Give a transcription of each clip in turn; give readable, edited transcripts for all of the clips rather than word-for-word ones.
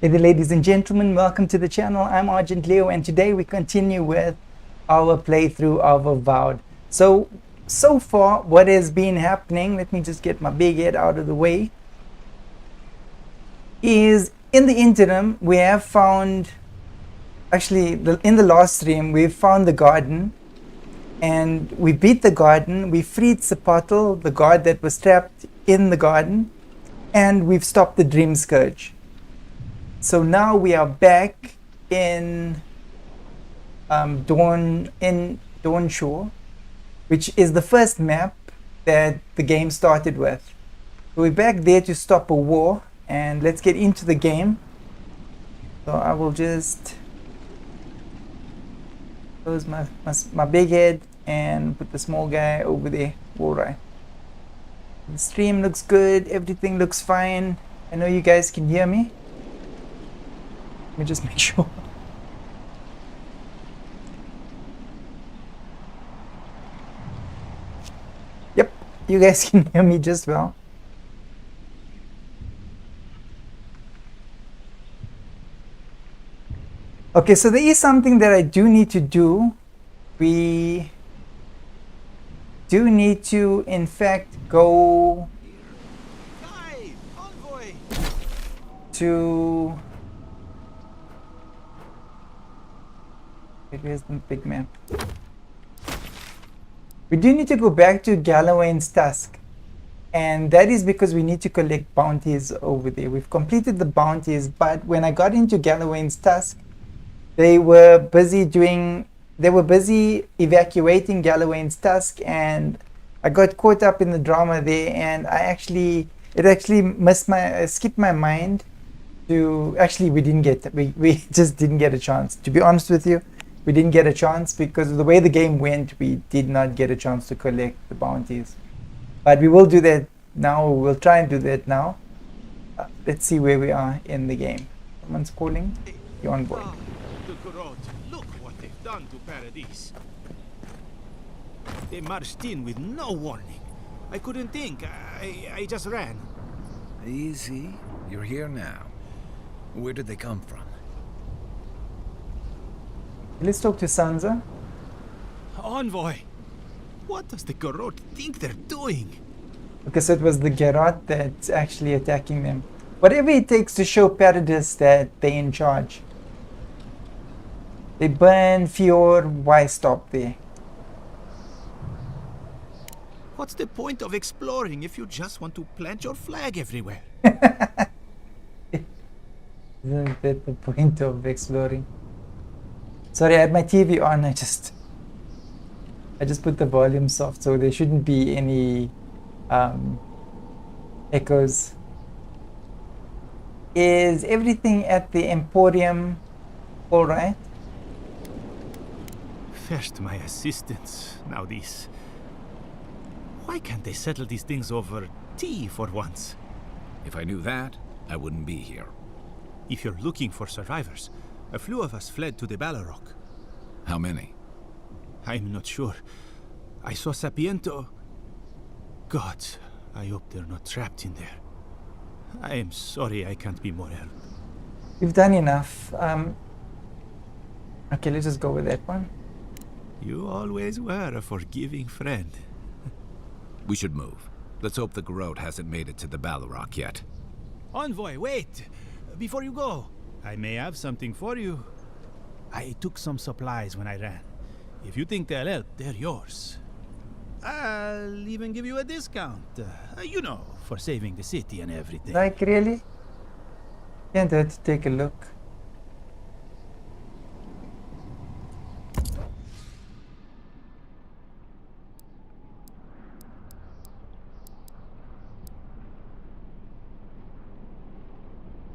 Hey there, ladies and gentlemen, welcome to the channel. I'm Argent Leo, and today we continue with our playthrough of Avowed. So far, what has been happening, let me just get my big head out of the way, is in the interim, we have found, actually, in the last stream, we found the garden, and we beat the garden, we freed Zapotl, the guard that was trapped in the garden, and we've stopped the Dream Scourge. So now we are back in Dawn Shore, which is the first map that the game started with. So we're back there to stop a war, and let's get into the game. So I will just close my big head and put the small guy over there. Alright. The stream looks good, everything looks fine. I know you guys can hear me. Let me just make sure. Yep, you guys can hear me just well. Okay, so there is something that I do need to do. We do need to, in fact, go to... Where's the big map? We do need to go back to Galloway's Tusk, and that is because we need to collect bounties over there. We've completed the bounties, but when I got into Galloway's Tusk, they were busy evacuating Galloway's Tusk, and I got caught up in the drama there, and it actually skipped my mind to, actually we just didn't get a chance, to be honest with you. We didn't get a chance because of the way the game went. We did not get a chance to collect the bounties, but we will do that now. We'll try and do that now. Let's see where we are in the game. Someone's calling. You're on board. Look what they've done to Paradise. They marched in with no warning. I couldn't think. I just ran. Easy. You're here now. Where did they come from? Let's talk to Sansa. Envoy, what does the Garrote think they're doing? Okay, so it was the Garrote that's actually attacking them. Whatever it takes to show Paradis that they're in charge. They burn Fjord, why stop there? What's the point of exploring if you just want to plant your flag everywhere? Isn't that the point of exploring? Sorry, I had my TV on. I just put the volume soft, so there shouldn't be any echoes. Is everything at the Emporium all right? First my assistants, now this. Why can't they settle these things over tea for once? If I knew that, I wouldn't be here. If you're looking for survivors, a few of us fled to the Balrog. How many? I'm not sure. I saw Sapiento. God, I hope they're not trapped in there. I am sorry I can't be more help. You've done enough. Okay, let's just go with that one. You always were a forgiving friend. We should move. Let's hope the Garrote hasn't made it to the Balrog yet. Envoy, wait! Before you go, I may have something for you. I took some supplies when I ran. If you think they'll help, they're yours. I'll even give you a discount. You know, for saving the city and everything. Like, really? Can't hurt to take a look.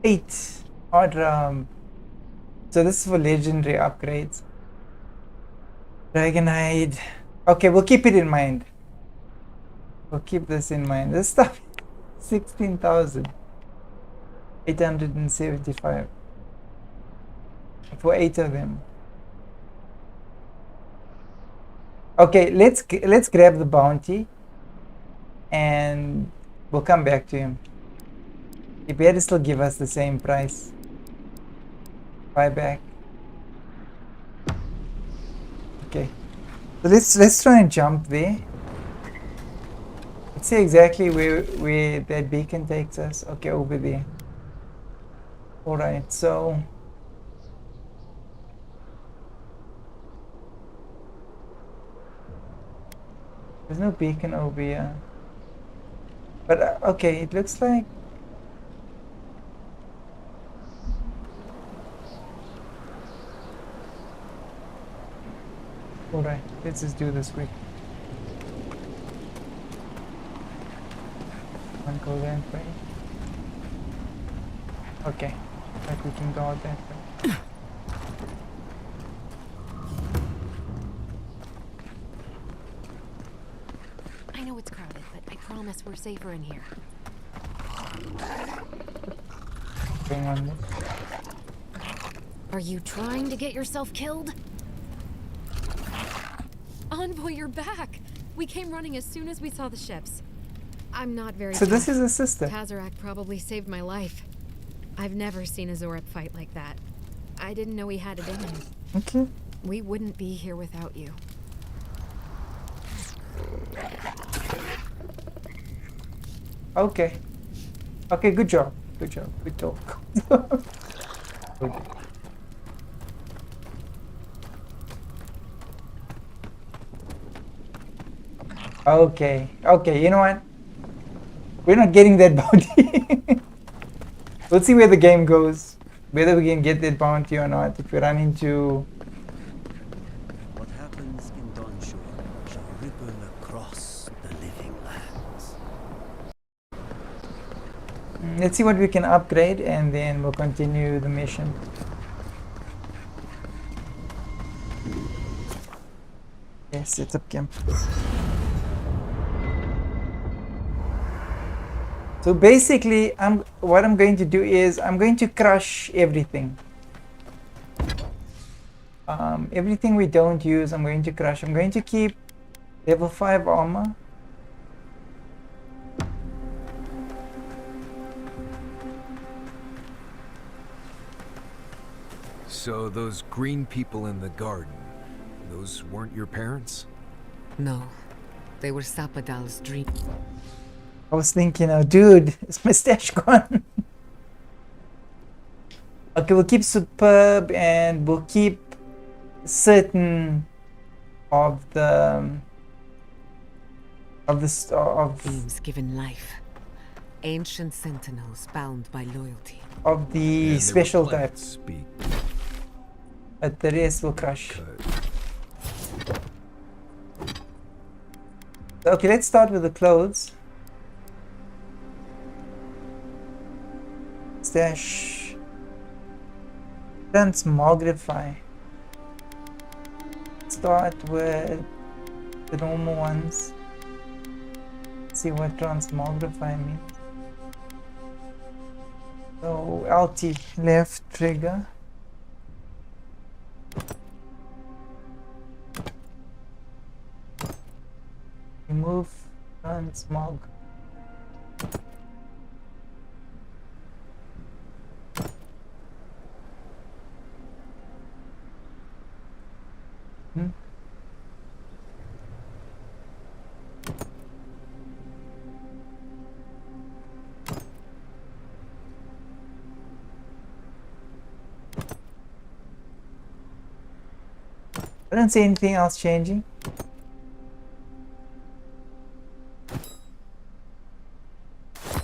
Eight odd. So this is for legendary upgrades. Dragonhide. Okay, we'll keep it in mind. We'll keep this in mind. This stuff, 16,875 for 8 of them. Okay, let's grab the bounty, and we'll come back to him. He better still give us the same price. Buyback. Okay. So let's try and jump there. Let's see exactly where that beacon takes us. Okay, over there. Alright, so there's no beacon over here. But okay, it looks like alright, let's just do this quick. Can't go that way. Okay, like we can go out that way. I know it's crowded, but I promise we're safer in here. Going on this. Are you trying to get yourself killed? Envoy, you're back! We came running as soon as we saw the ships. I'm not very So this tough. is a sister. Tazarac probably saved my life. I've never seen a Zorep fight like that. I didn't know he had it in him. Okay. We wouldn't be here without you. Okay. Okay, good job. Good job. Good talk. Okay. Okay. Okay, you know what? We're not getting that bounty. We'll see where the game goes. Whether we can get that bounty or not. If we run into... What happens in Donshore shall ripple across the living lands. Let's see what we can upgrade and then we'll continue the mission. Yes, set up camp. So basically, what I'm going to do is I'm going to crush everything. Everything we don't use, I'm going to crush. I'm going to keep level 5 armor. So those green people in the garden, those weren't your parents? No, they were Sapadal's dream. I was thinking, oh, dude, is my stash gone? Okay, we'll keep superb and we'll keep certain of the Beings given life. Ancient sentinels bound by loyalty. of the And they were special plants, types. Speak. But the rest will crush. Cut. Okay, let's start with the clothes. Stash. Transmogrify. Start with the normal ones. See what transmogrify means. So LT, left trigger. Remove transmog. I don't see anything else changing.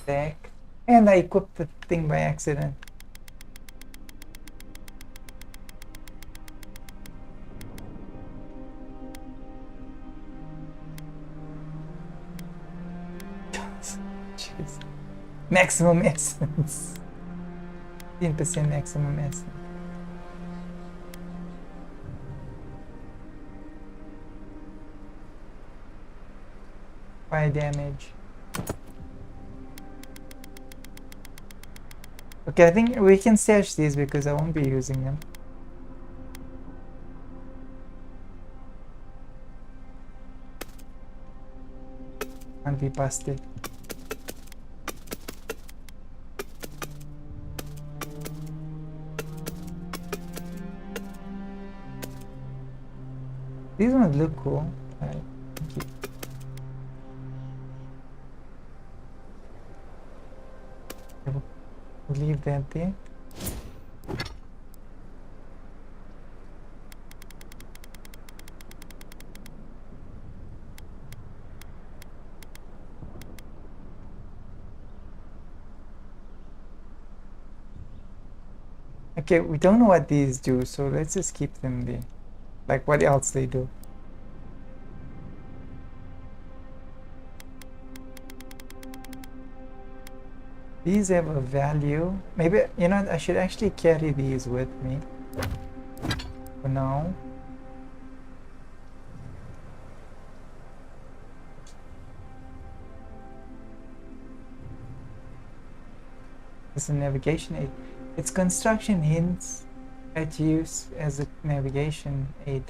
Back. And I equipped the thing by accident. Jeez. Maximum essence. 15% maximum essence. Fire damage. Okay, I think we can stash these because I won't be using them. Can't be busted. These ones look cool. Alright, we'll leave that there. Okay, we don't know what these do, so let's just keep them there. Like what else they do. These have a value. Maybe, you know, I should actually carry these with me for now. It's a navigation aid. Its construction hints at use as a navigation aid.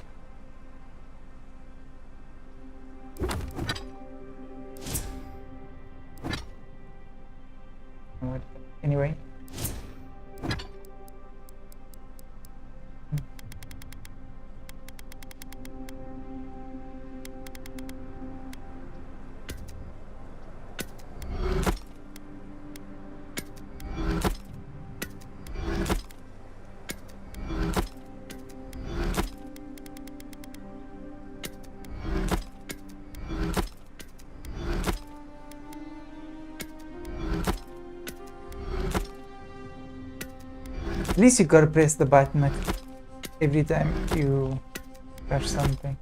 Anyway. At least you gotta press the button every time you touch something.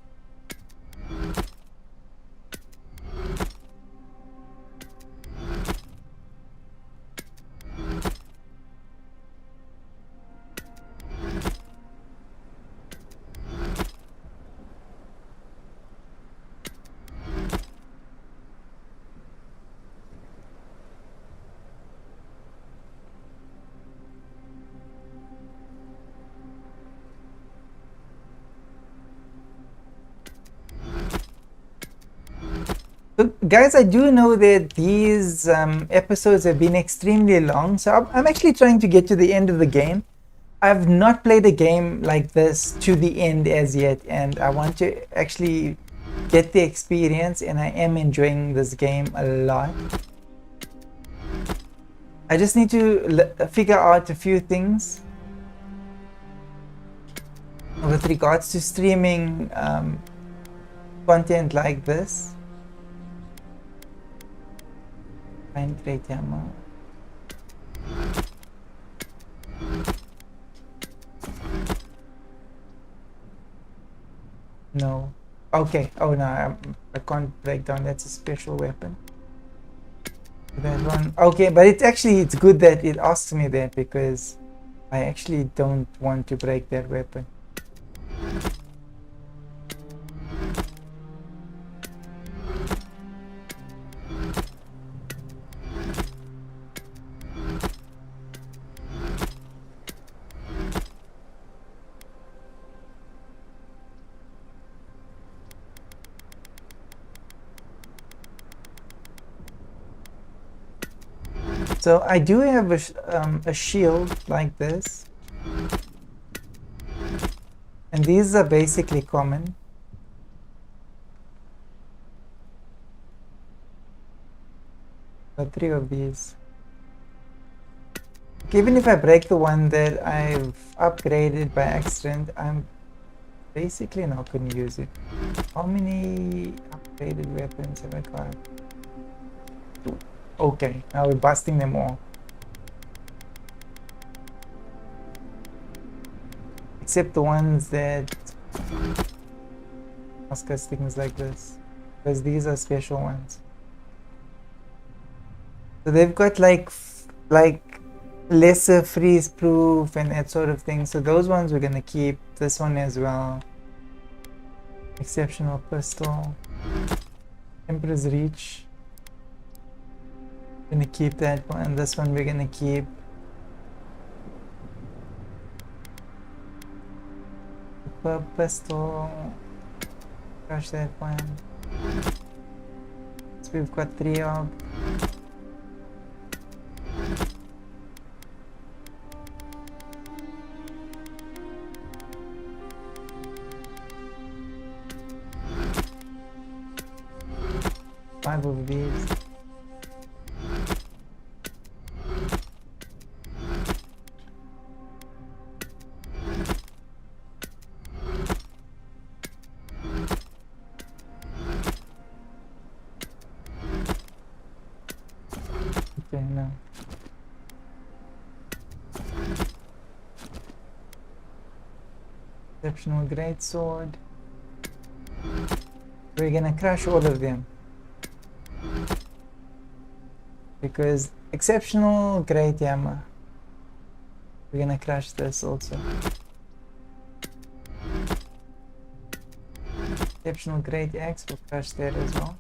So guys, I do know that these episodes have been extremely long, so I'm actually trying to get to the end of the game. I've not played a game like this to the end as yet, and I want to actually get the experience, and I am enjoying this game a lot. I just need to figure out a few things with regards to streaming content like this. Find great ammo. No. Okay. Oh no, I can't break down. That's a special weapon. That one. Okay, but it's good that it asks me that, because I actually don't want to break that weapon. So I do have a shield like this, and these are basically common. Got 3 of these. Even if I break the one that I've upgraded by accident, I'm basically not going to use it. How many upgraded weapons have I got? 2. Okay, now we're busting them all. Except the ones that ask us things like this, because these are special ones. So they've got like lesser freeze proof and that sort of thing. So those ones we're gonna keep. This one as well. Exceptional pistol. Emperor's Reach. Gonna keep that one. This one we're gonna keep. Pistol. Crush that one. So we've got 3 of. 5 of these. Okay, no. Exceptional greatsword. We're gonna crush all of them. Because exceptional great hammer. We're gonna crush this also. Exceptional great axe will crush that as well.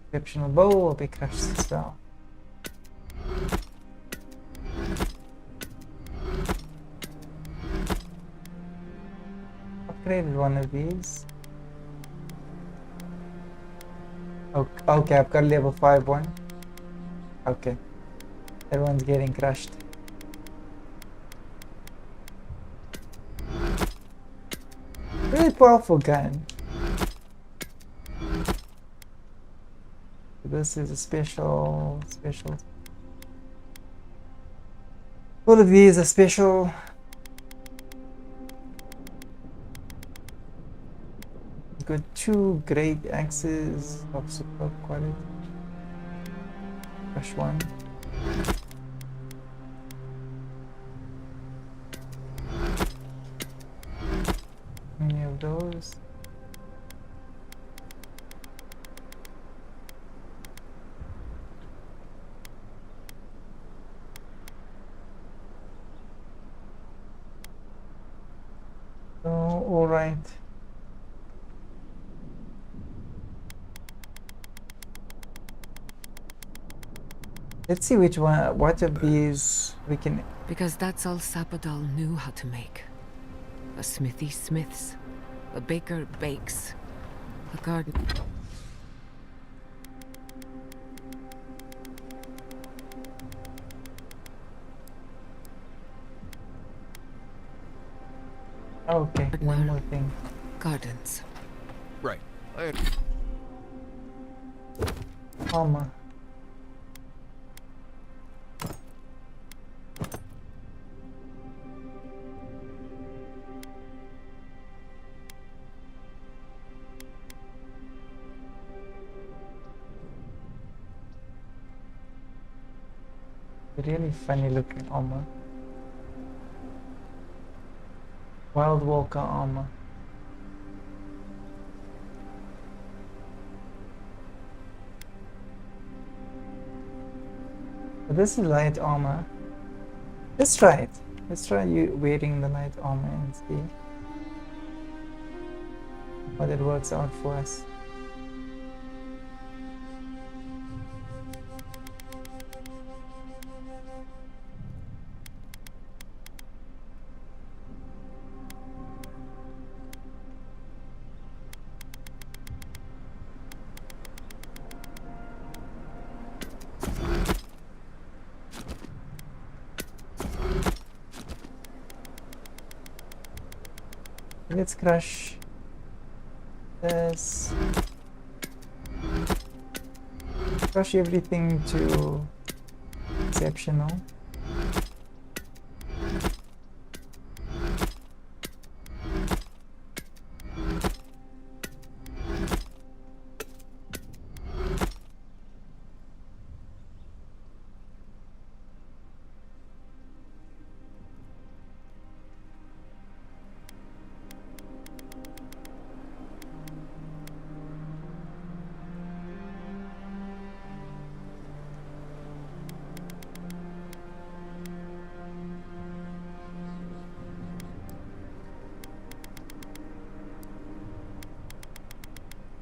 Exceptional bow will be crushed as well. Upgraded one of these. Okay, I've got level 5 one. Okay. That one's getting crushed. Really powerful gun. This is a special. All of these are special. Got 2 great axes of superb quality. Crush one. Many of those. So, all right. Let's see which one, what of these we can. Because that's all Sapadal knew how to make. A smithy smiths, a baker bakes, a garden. Okay, one more thing. Gardens. Right. Armor. Really funny looking armor. Wild Walker armor. But this is light armor. Let's try it. Let's try you wearing the light armor and see what it works out for us. Let's crush this. Crush everything to exceptional.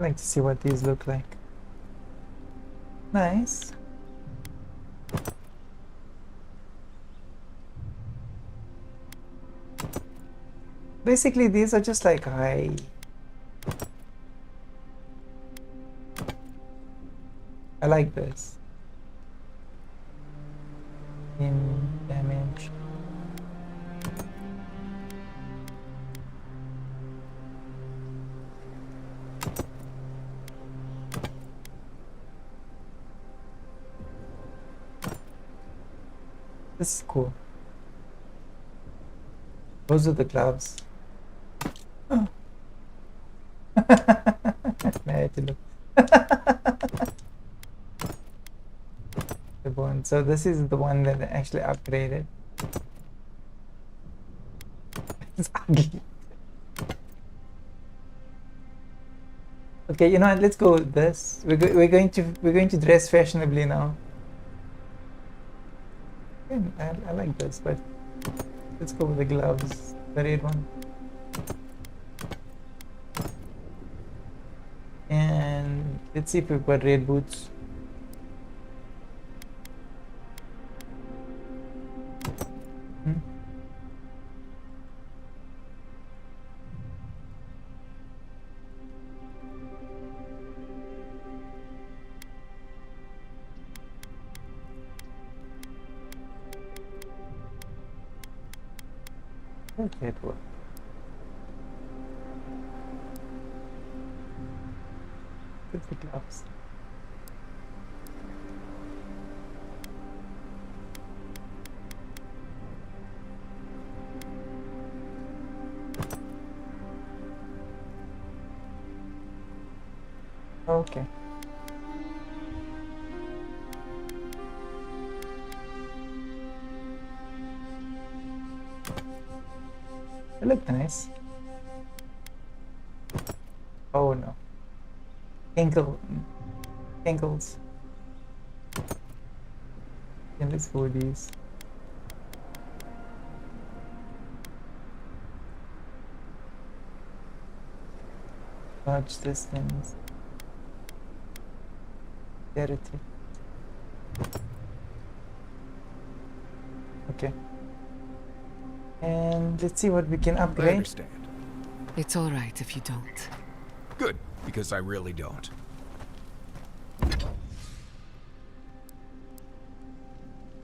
I like to see what these look like. Nice. Basically, these are just like high. I like this. In damage. This is cool. Those are the gloves. Oh. I had to look. The one. So this is the one that I actually upgraded. It's ugly. Okay, you know what? Let's go with this. We're going to dress fashionably now. I like this, but let's go with the gloves, the red one. And let's see if we've got red boots. Hmm? Okay, it worked. Good for gloves. Okay. They look nice. Oh no. Ankles. Yeah, let's go with these. Large distance. Clarity. Okay. And let's see what we can I upgrade. understand. It's all right if you don't. Good, because I really don't.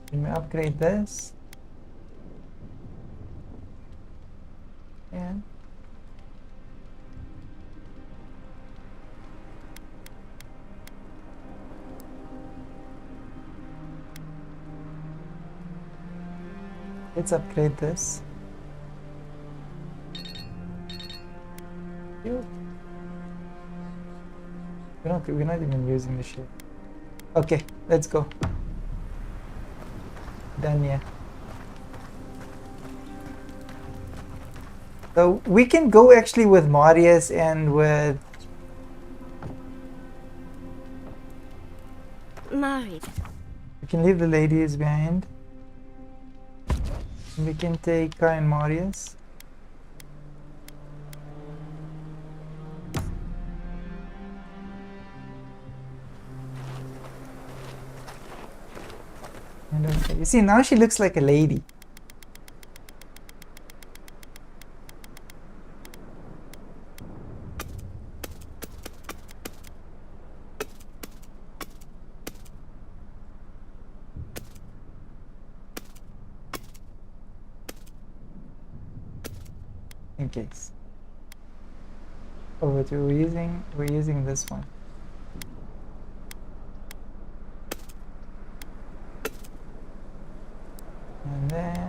Can we upgrade this? Yeah. Let's upgrade this. Cute. We're not even using the shit. Okay, let's go. Done, yeah. So we can go actually with Marius and with Married. we can leave the ladies behind. We can take Kai and Marius. And okay. You see, now she looks like a lady. In case. Oh, but we're using this one. And then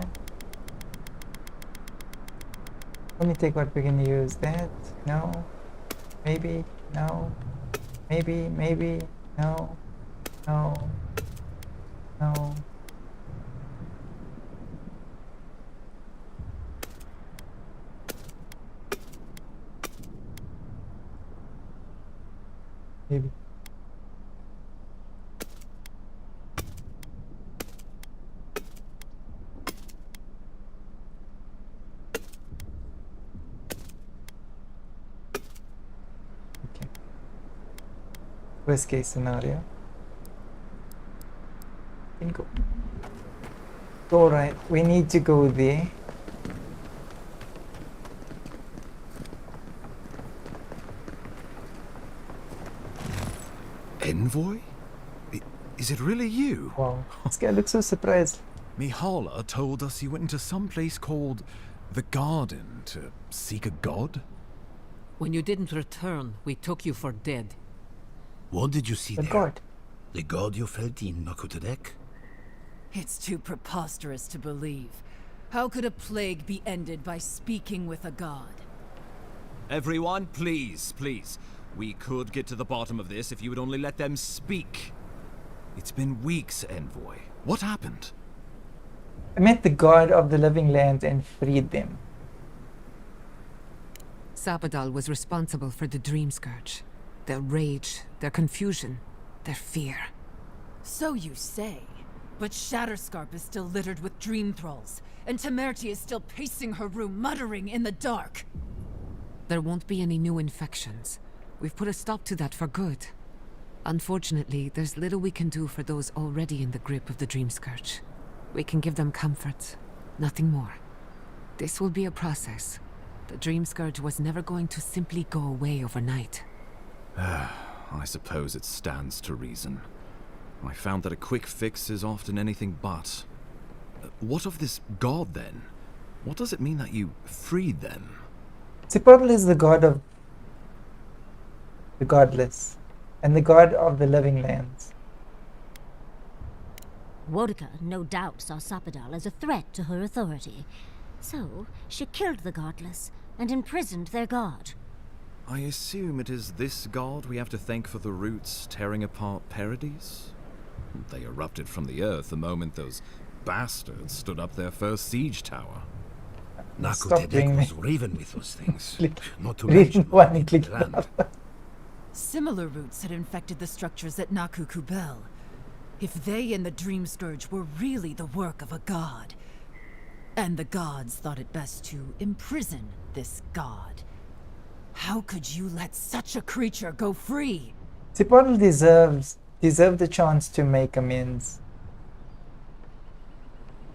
let me take what we can use. That no, maybe no, maybe no, no, no. Maybe. Okay. Worst case scenario. Can go. All right. We need to go there. Envoy? Is it really you? Wow. This guy looks so surprised. Mihala told us you went into some place called the Garden to seek a god? When you didn't return, we took you for dead. What did you see The there? god. The god you felt in Makutadek? It's too preposterous to believe. How could a plague be ended by speaking with a god? Everyone, please, please. We could get to the bottom of this if you would only let them speak. It's been weeks, Envoy. What happened? I met the god of the living lands and freed them. Sabadal was responsible for the Dream Scourge. Their rage, their confusion, their fear. So you say. But Shatterscarp is still littered with dream thralls, and Temerty is still pacing her room, muttering in the dark. There won't be any new infections. We've put a stop to that for good. Unfortunately, there's little we can do for those already in the grip of the Dream Scourge. We can give them comfort, nothing more. This will be a process. The Dream Scourge was never going to simply go away overnight. I suppose it stands to reason. I found that a quick fix is often anything but. What of this god, then? What does it mean that you freed them? Cipodal is the god of the godless, and the god of the living lands. Wodka no doubt saw Sapadal as a threat to her authority. So, she killed the godless and imprisoned their god. I assume it is this god we have to thank for the roots tearing apart Paradise? They erupted from the earth the moment those bastards stood up their first siege tower. Stop doing was that. raven with those things. Not to Read mention one and click land. another. Similar roots had infected the structures at Naku Kubel. If they and the Dream Scourge were really the work of a god, and the gods thought it best to imprison this god, how could you let such a creature go free? Cipodal deserved the chance to make amends.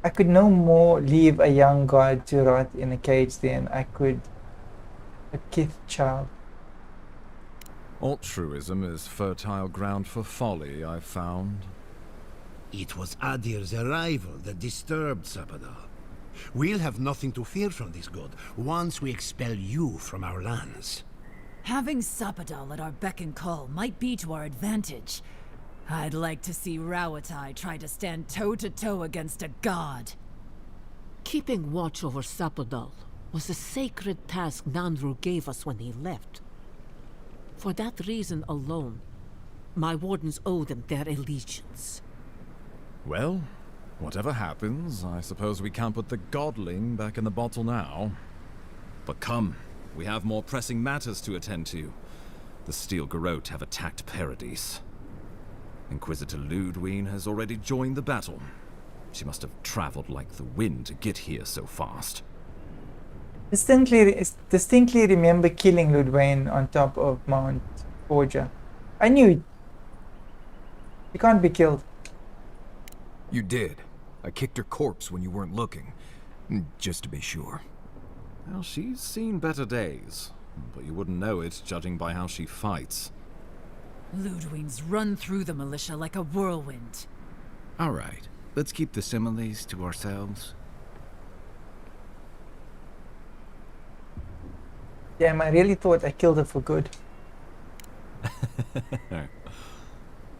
I could no more leave a young god to rot in a cage than I could a kith child. Altruism is fertile ground for folly, I've found. It was Adir's arrival that disturbed Sapadal. We'll have nothing to fear from this god once we expel you from our lands. Having Sapadal at our beck and call might be to our advantage. I'd like to see Rawatai try to stand toe-to-toe against a god. Keeping watch over Sapadal was a sacred task Nandru gave us when he left. For that reason alone, my wardens owe them their allegiance. Well, whatever happens, I suppose we can't put the godling back in the bottle now. But come, we have more pressing matters to attend to. The Steel Garrote have attacked Paradise. Inquisitor Ludwine has already joined the battle. She must have traveled like the wind to get here so fast. Distinctly remember killing Ludwine on top of Mount Forja. I knew it. He can't be killed. You did. I kicked her corpse when you weren't looking. Just to be sure. Well, she's seen better days. But you wouldn't know it, judging by how she fights. Ludwine's run through the militia like a whirlwind. All right. Let's keep the similes to ourselves. Damn, I really thought I killed her for good.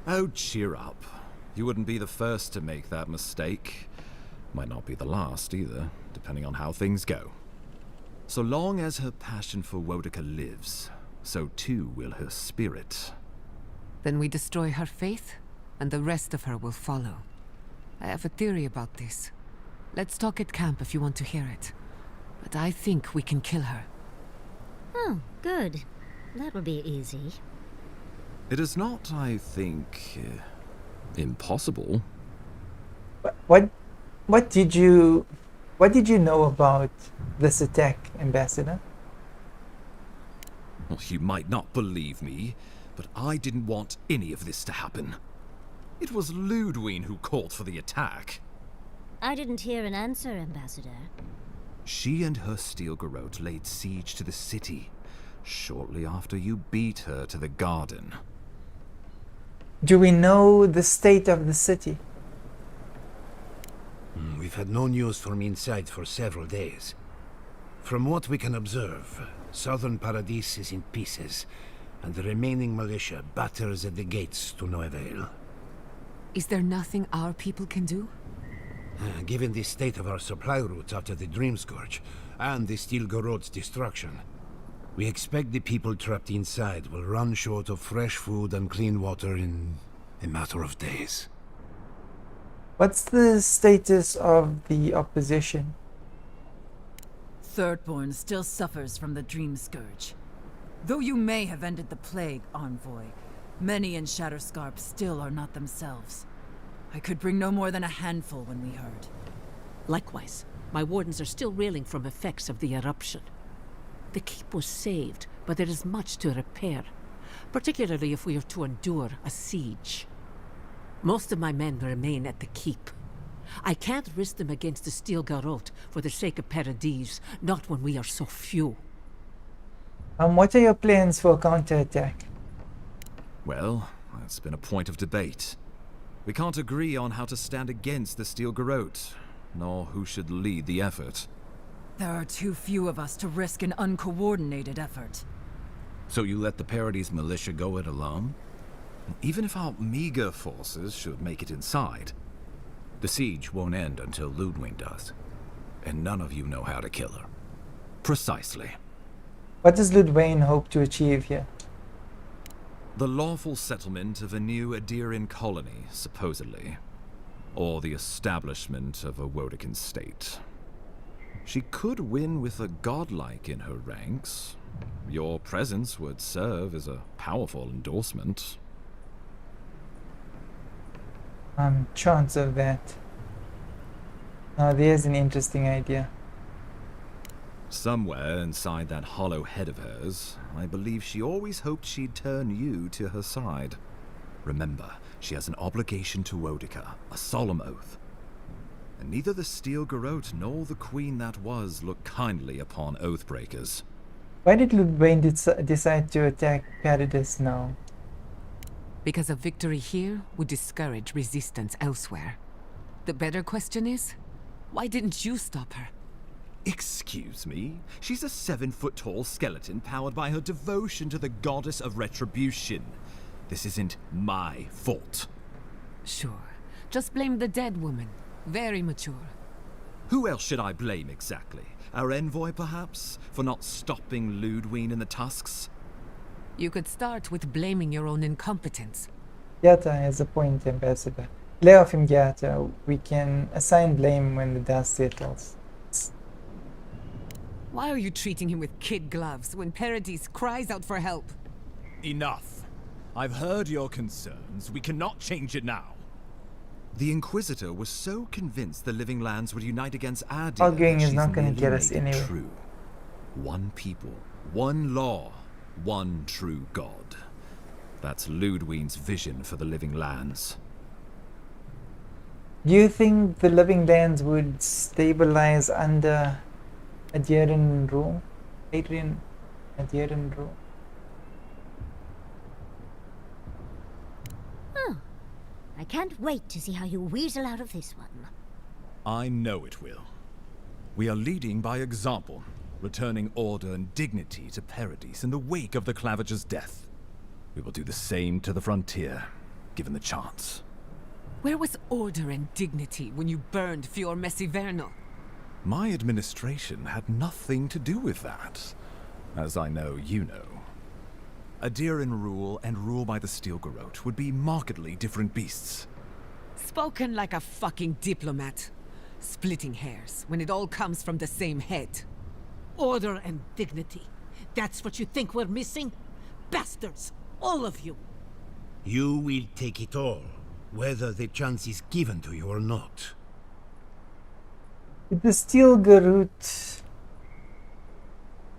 Oh, cheer up. You wouldn't be the first to make that mistake. Might not be the last either, depending on how things go. So long as her passion for Wodka lives, so too will her spirit. Then we destroy her faith, and the rest of her will follow. I have a theory about this. Let's talk at camp if you want to hear it. But I think we can kill her. Oh, good. That will be easy. It is not, I think, impossible. What did you know about this attack, Ambassador? Well, you might not believe me, but I didn't want any of this to happen. It was Ludwine who called for the attack. I didn't hear an answer, Ambassador. She and her Steel Garrote laid siege to the city, shortly after you beat her to the garden. Do we know the state of the city? We've had no news from inside for several days. From what we can observe, southern Paradise is in pieces, and the remaining militia batters at the gates to no avail. Is there nothing our people can do? Given the state of our supply routes after the Dream Scourge, and the Steel Garot's destruction, we expect the people trapped inside will run short of fresh food and clean water in a matter of days. What's the status of the opposition? Thirdborn still suffers from the Dream Scourge. Though you may have ended the plague, Envoy, many in Shatterscarp still are not themselves. I could bring no more than a handful when we heard. Likewise, my wardens are still reeling from effects of the eruption. The keep was saved, but there is much to repair, particularly if we are to endure a siege. Most of my men remain at the keep. I can't risk them against the Steel Garot for the sake of Paradis, not when we are so few. What are your plans for counterattack? Well, that's been a point of debate. We can't agree on how to stand against the Steel Garot, nor who should lead the effort. There are too few of us to risk an uncoordinated effort. So you let the Paradis militia go it alone? Even if our meager forces should make it inside, the siege won't end until Ludwig does. And none of you know how to kill her. Precisely. What does Ludwig hope to achieve here? The lawful settlement of a new Adirian colony, supposedly. Or the establishment of a Wodican state. She could win with a godlike in her ranks. Your presence would serve as a powerful endorsement. Chance of that. There's an interesting idea. Somewhere inside that hollow head of hers, I believe she always hoped she'd turn you to her side. Remember, she has an obligation to Wodica, a solemn oath. And neither the Steel Garot nor the queen that was look kindly upon oathbreakers. Why did Ludwig decide to attack Paradis now? Because a victory here would discourage resistance elsewhere. The better question is, why didn't you stop her? Excuse me? She's a 7-foot-tall skeleton powered by her devotion to the goddess of retribution. This isn't my fault. Sure. Just blame the dead woman. Very mature. Who else should I blame exactly? Our envoy, perhaps? For not stopping Ludwig in the tusks? You could start with blaming your own incompetence. Gyata has a point, Ambassador. Lay off him, Gyata. We can assign blame when the dust settles. Why are you treating him with kid gloves when Paradis cries out for help? Enough. I've heard your concerns. We cannot change it now. The Inquisitor was so convinced the Living Lands would unite against Adir. Arguing is not going to get us anywhere. True. One people, one law, one true God. That's Ludwig's vision for the Living Lands. Do you think the Living Lands would stabilize under Adirian rule? Adirian rule? I can't wait to see how you weasel out of this one. I know it will. We are leading by example, returning order and dignity to Paradis in the wake of the Clavager's death. We will do the same to the frontier, given the chance. Where was order and dignity when you burned Fior Messivernal? My administration had nothing to do with that, as I know you know. Adirian rule and rule by the Steel Garot would be markedly different beasts. Spoken like a fucking diplomat. Splitting hairs when it all comes from the same head. Order and dignity. That's what you think we're missing? Bastards! All of you! You will take it all, whether the chance is given to you or not. Did the Steel Garot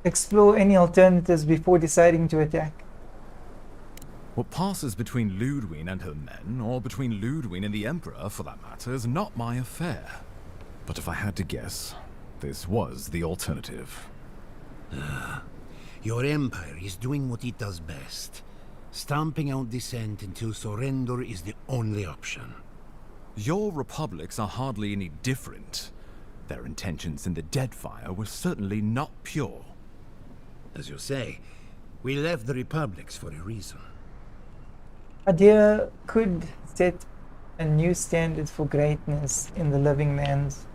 explore any alternatives before deciding to attack? What passes between Ludwig and her men, or between Ludwig and the Emperor, for that matter, is not my affair. But if I had to guess, this was the alternative. Your empire is doing what it does best. Stamping out dissent until surrender is the only option. Your republics are hardly any different. Their intentions in the Deadfire were certainly not pure. As you say, we left the republics for a reason. Adir could set a new standard for greatness in the living lands.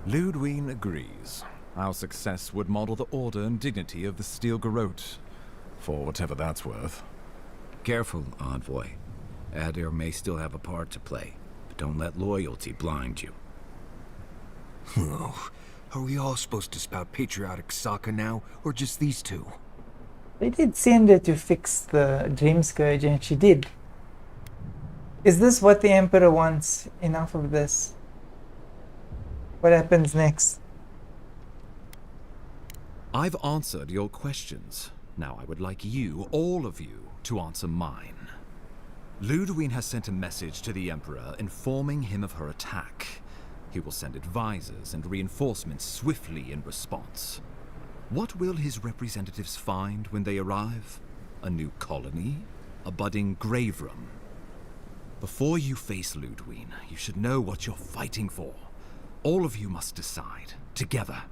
Ludwig agrees. Our success would model the order and dignity of the Steel Garrote, for whatever that's worth. Careful, Envoy. Adir may still have a part to play, but don't let loyalty blind you. Oh, are we all supposed to spout patriotic Sokka now, or just these two? They did send her to fix the Dream Scourge, and she did. Is this what the Emperor wants? Enough of this. What happens next? I've answered your questions. Now I would like you, all of you, to answer mine. Ludwig has sent a message to the Emperor informing him of her attack. He will send advisors and reinforcements swiftly in response. What will his representatives find when they arrive? A new colony? A budding grave room? Before you face Ludwig, you should know what you're fighting for. All of you must decide, together.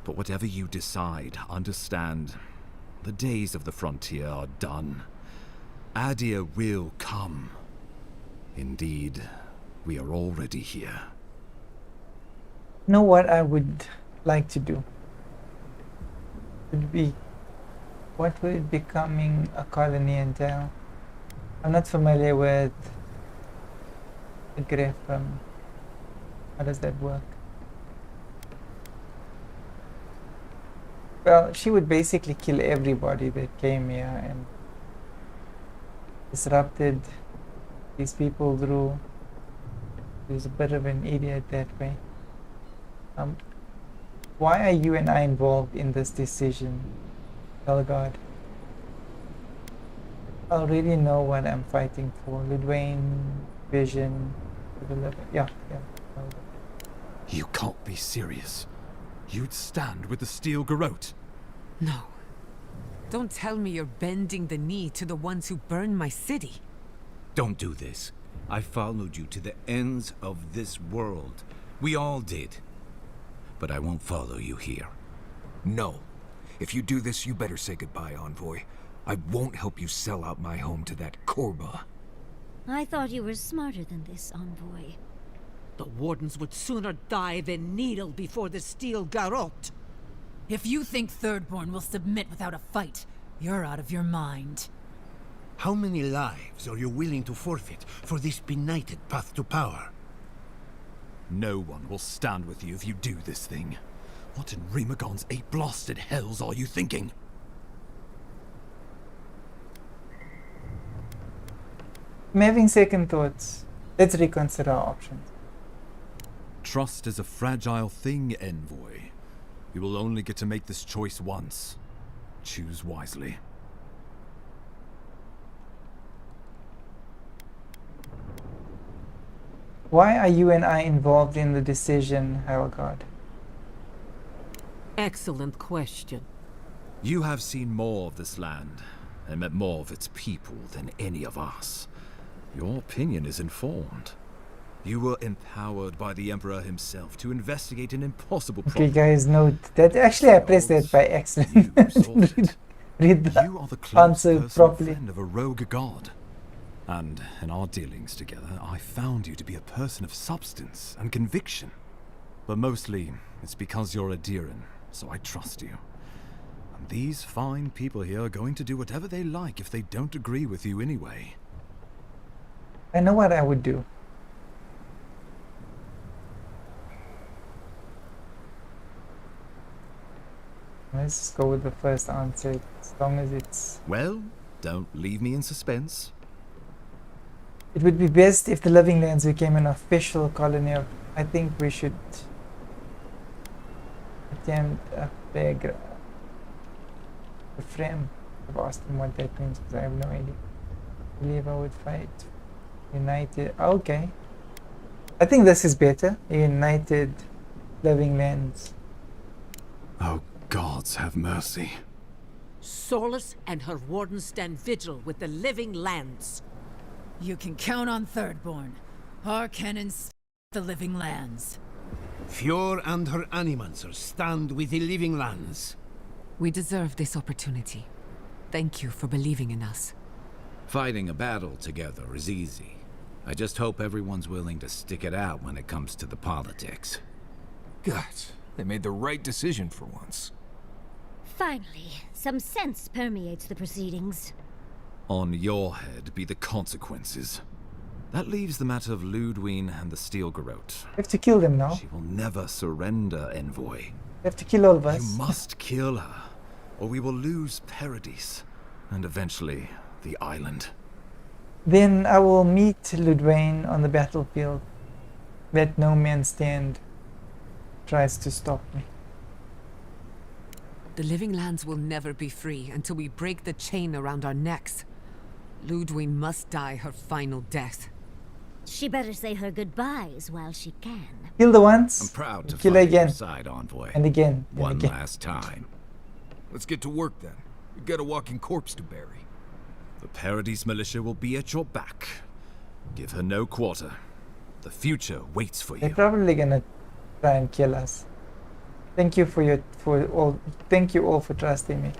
But whatever you decide, understand, the days of the frontier are done. Adir will come. Indeed, we are already here. Know what I would like to do? What would becoming a colony entail? I'm not familiar with a grave room. How does that work? Well, she would basically kill everybody that came here and disrupted these people through. She was a bit of an idiot that way. Why are you and I involved in this decision? Oh God. I already know what I'm fighting for. Ludwig, Vision, yeah. You can't be serious. You'd stand with the Steel Garrote. No. Don't tell me you're bending the knee to the ones who burned my city. Don't do this. I followed you to the ends of this world. We all did. But I won't follow you here. No. If you do this, you better say goodbye, Envoy. I won't help you sell out my home to that Korba. I thought you were smarter than this, Envoy. The Wardens would sooner die than kneel before the Steel Garrote. If you think Thirdborn will submit without a fight, you're out of your mind. How many lives are you willing to forfeit for this benighted path to power? No one will stand with you if you do this thing. What in Remagon's eight blasted hells are you thinking? I'm having second thoughts. Let's reconsider our options. Trust is a fragile thing, Envoy. You will only get to make this choice once. Choose wisely. Why are you and I involved in the decision, Helgard? Excellent question. You have seen more of this land, and met more of its people than any of us. Your opinion is informed. You were empowered by the Emperor himself to investigate an impossible problem. Okay, guys, note that actually I pressed that by accident. read the You are the close answer personal properly. friend of a rogue god. And in our dealings together, I found you to be a person of substance and conviction. But mostly, it's because you're Adiran, so I trust you. And these fine people here are going to do whatever they like if they don't agree with you anyway. I know what I would do. Let's just go with the first answer, as long as it's... Well, don't leave me in suspense. It would be best if the Living Lands became an official colony of... I think we should attempt a big... The frame. I've asked him what that means because I have no idea. I believe I would fight. United... Okay. I think this is better. United Living Lands. Oh, gods have mercy. Solus and her Wardens stand vigil with the living lands. You can count on Thirdborn. Our cannons the living lands. Fjord and her animancers stand with the living lands. We deserve this opportunity. Thank you for believing in us. Fighting a battle together is easy. I just hope everyone's willing to stick it out when it comes to the politics. God, they made the right decision for once. Finally, some sense permeates the proceedings. On your head be the consequences. That leaves the matter of Ludwig and the Steel Garrote. We have to kill them now. She will never surrender, Envoy. We have to kill all of us. You must kill her, or we will lose Paradise, and eventually the island. Then I will meet Ludwig on the battlefield. Let no man stand tries to stop me. The living lands will never be free until we break the chain around our necks. Ludwig must die her final death. She better say her goodbyes while she can. Kill the ones. I'm proud to kill fight again. your side, Envoy. And again. And One again. last time. Let's get to work then. We've got a walking corpse to bury. The Paradise militia will be at your back. Give her no quarter. The future waits for They're you. probably gonna try and kill us. Thank you Thank you all for trusting me.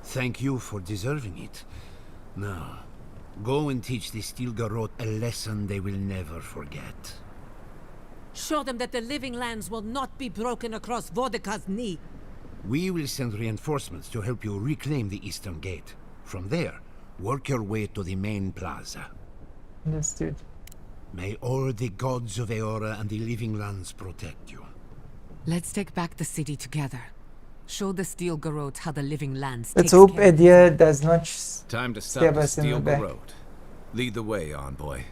Thank you for deserving it. Now, go and teach the Steel Garrote a lesson they will never forget. Show them that the living lands will not be broken across Vodka's knee. We will send reinforcements to help you reclaim the Eastern Gate. From there, work your way to the main plaza. Understood. May all the gods of Eora and the living lands protect you. Let's take back the city together. Show the Steel Garrote how the living lands Let's takes hope care of Edir does not Time to stab stop the us in the Steel back. Garrote. Lead the way, Envoy.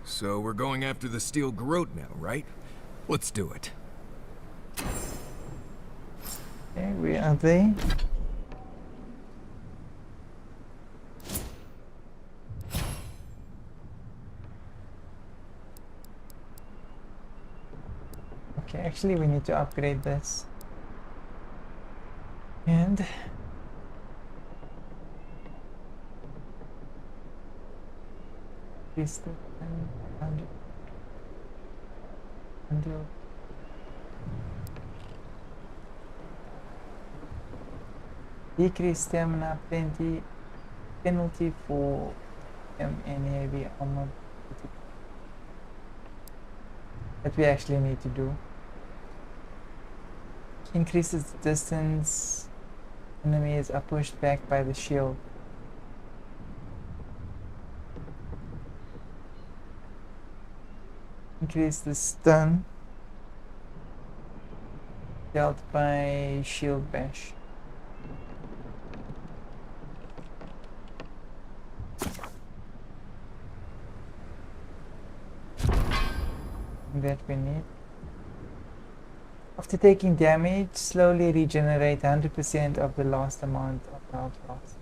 So we're going after the Steel Garrote now, right? Let's do it. Okay, where are they? Okay, actually we need to upgrade this. And this 100 until decrease stamina penalty for NAV armor that we actually need to do. Increases the distance enemies are pushed back by the shield. Increase the stun dealt by shield bash. That we need. After taking damage, slowly regenerate 100% of the lost amount of health loss.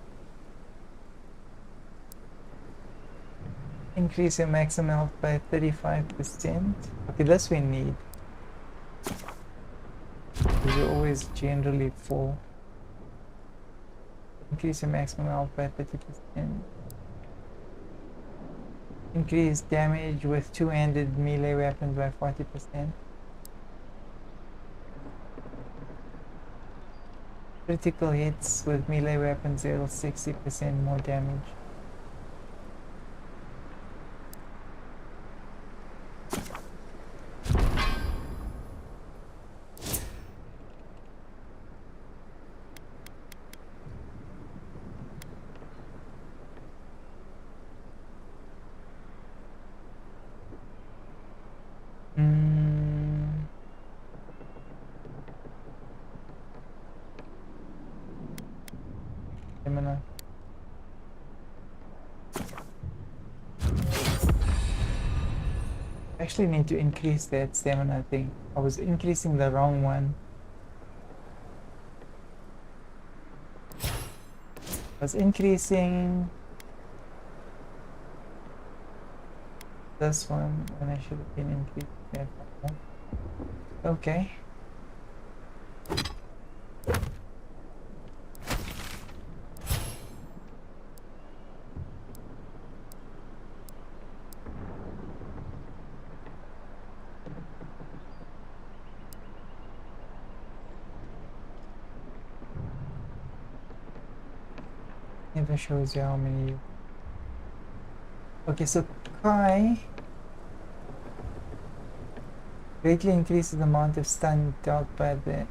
Increase your maximum health by 35%. Okay, this we need. We always generally fall. Increase your maximum health by 30%. Increase damage with two-handed melee weapons by 40%. Critical hits with melee weapons deal 60% more damage. Stamina. Actually need to increase that stamina thing. I was increasing the wrong one. I was increasing this one and I should have been increasing that one. Okay. Never shows you how many. Okay, so Kai greatly increases the amount of stun dealt by that.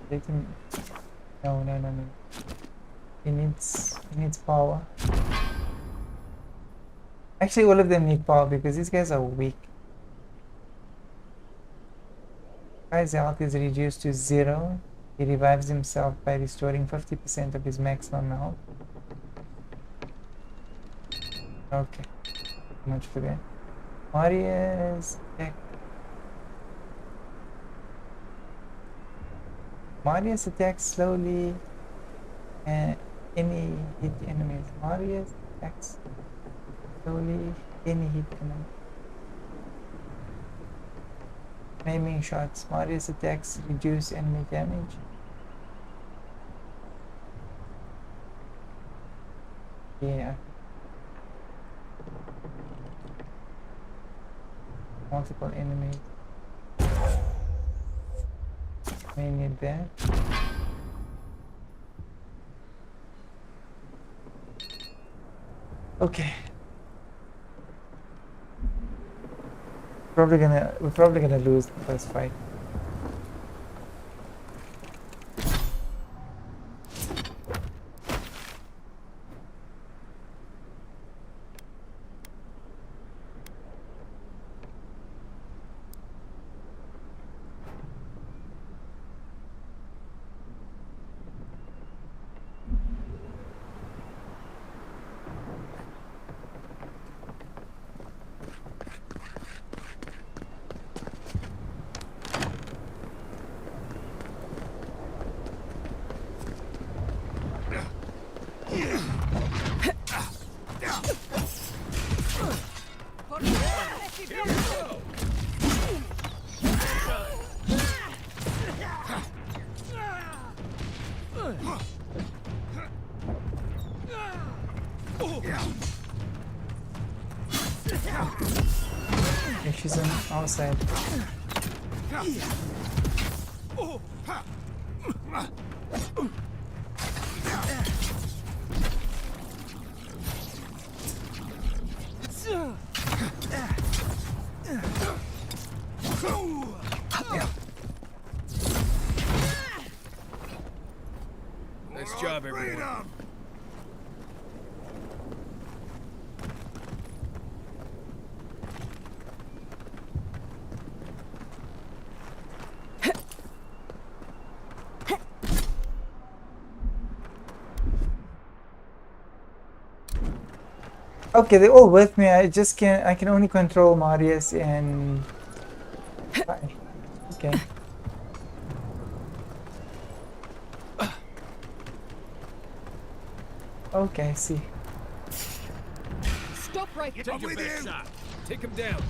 They can. No. He needs power. Actually, all of them need power because these guys are weak. Kai's health is reduced to 0. He revives himself by restoring 50% of his maximum health. Okay, much for that. Marius attacks slowly and any hit enemies. Marius attacks slowly any hit enemy. Flaming shots. Marius attacks reduce enemy damage. Yeah. Multiple enemies. May need that. Okay. We're probably gonna lose the first fight. Okay, she's on our side. Nice job, everyone. Okay, they're all with me. I can only control Marius and okay. Okay, I see. Stop right there. Take your best shot. Take him down.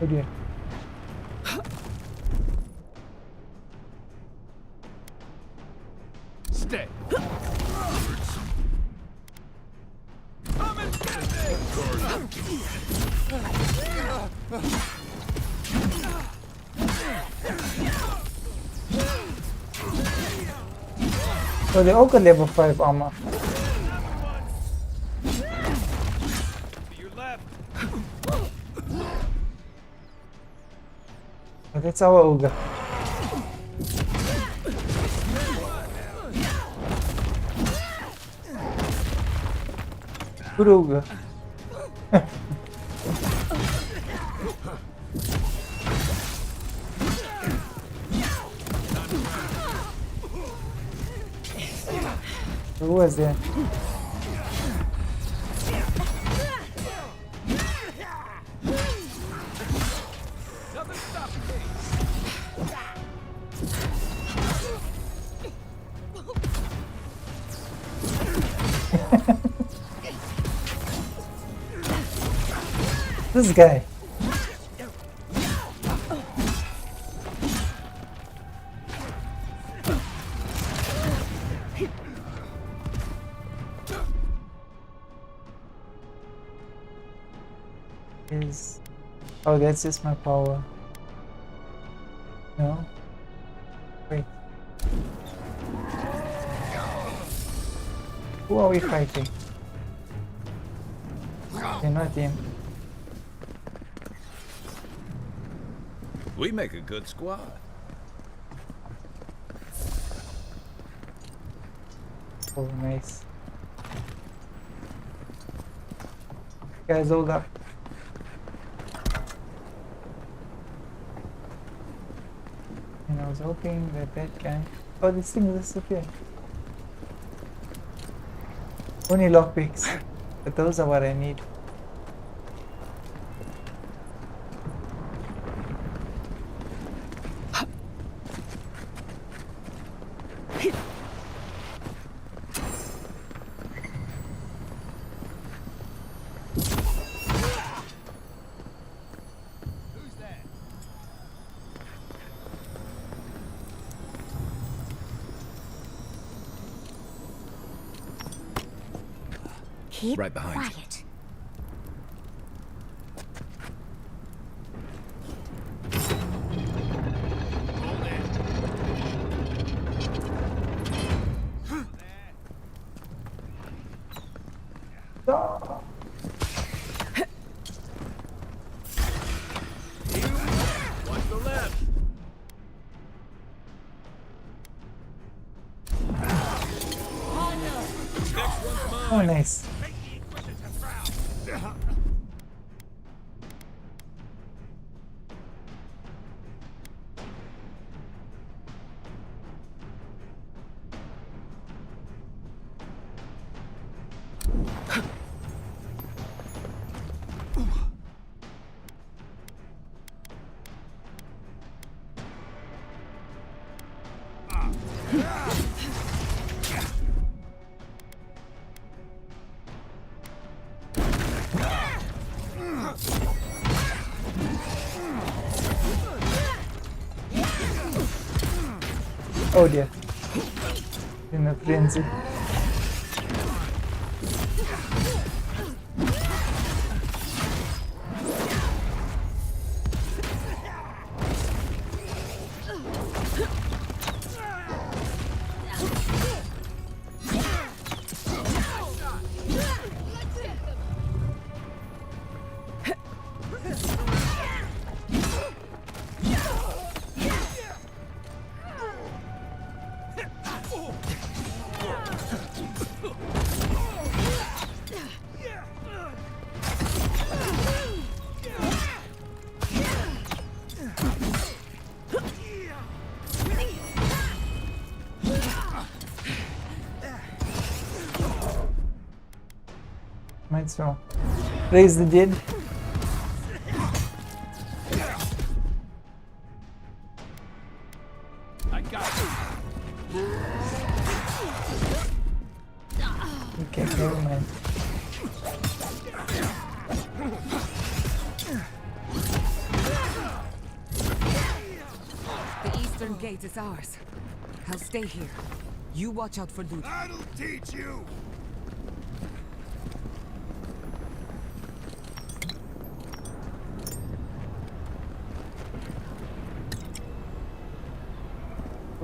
Oh dear. Stay. So they all got level 5 armor. Oh, that's our ogre. Good ogre. Who was there? This guy. Is oh, that's just my power. No. Wait. Who are we fighting? Okay, not him. We make a good squad. Oh, nice. Guys, hold up. And I was hoping that that guy... Oh, this thing will disappear. Only lockpicks. But those are what I need. Keep Right behind you. quiet. Oh. Watch the left. Oh, nice. Oh dear. In a frenzy. Might so. Raise the dead. I got you. Okay, never mind. The eastern gate is ours. I'll stay here. You watch out for loot. I'll teach you.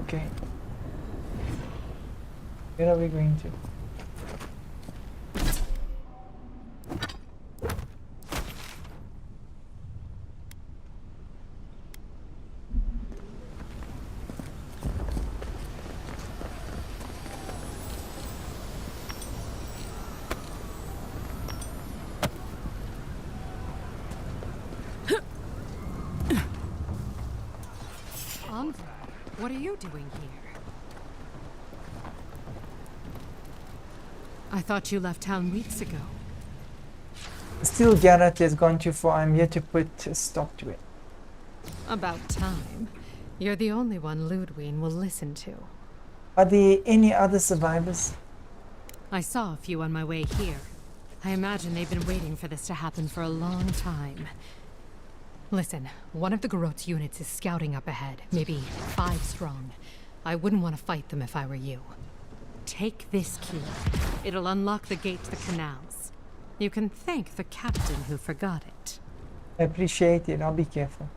Okay. Where are we going to? What are you doing here? I thought you left town weeks ago. Still, Garrett has gone too far. I'm here to put a stop to it. About time. You're the only one Ludwig will listen to. Are there any other survivors? I saw a few on my way here. I imagine they've been waiting for this to happen for a long time. Listen, one of the Garot's units is scouting up ahead, maybe 5 strong. I wouldn't want to fight them if I were you. Take this key. It'll unlock the gate to the canals. You can thank the captain who forgot it. I appreciate it. I'll be careful.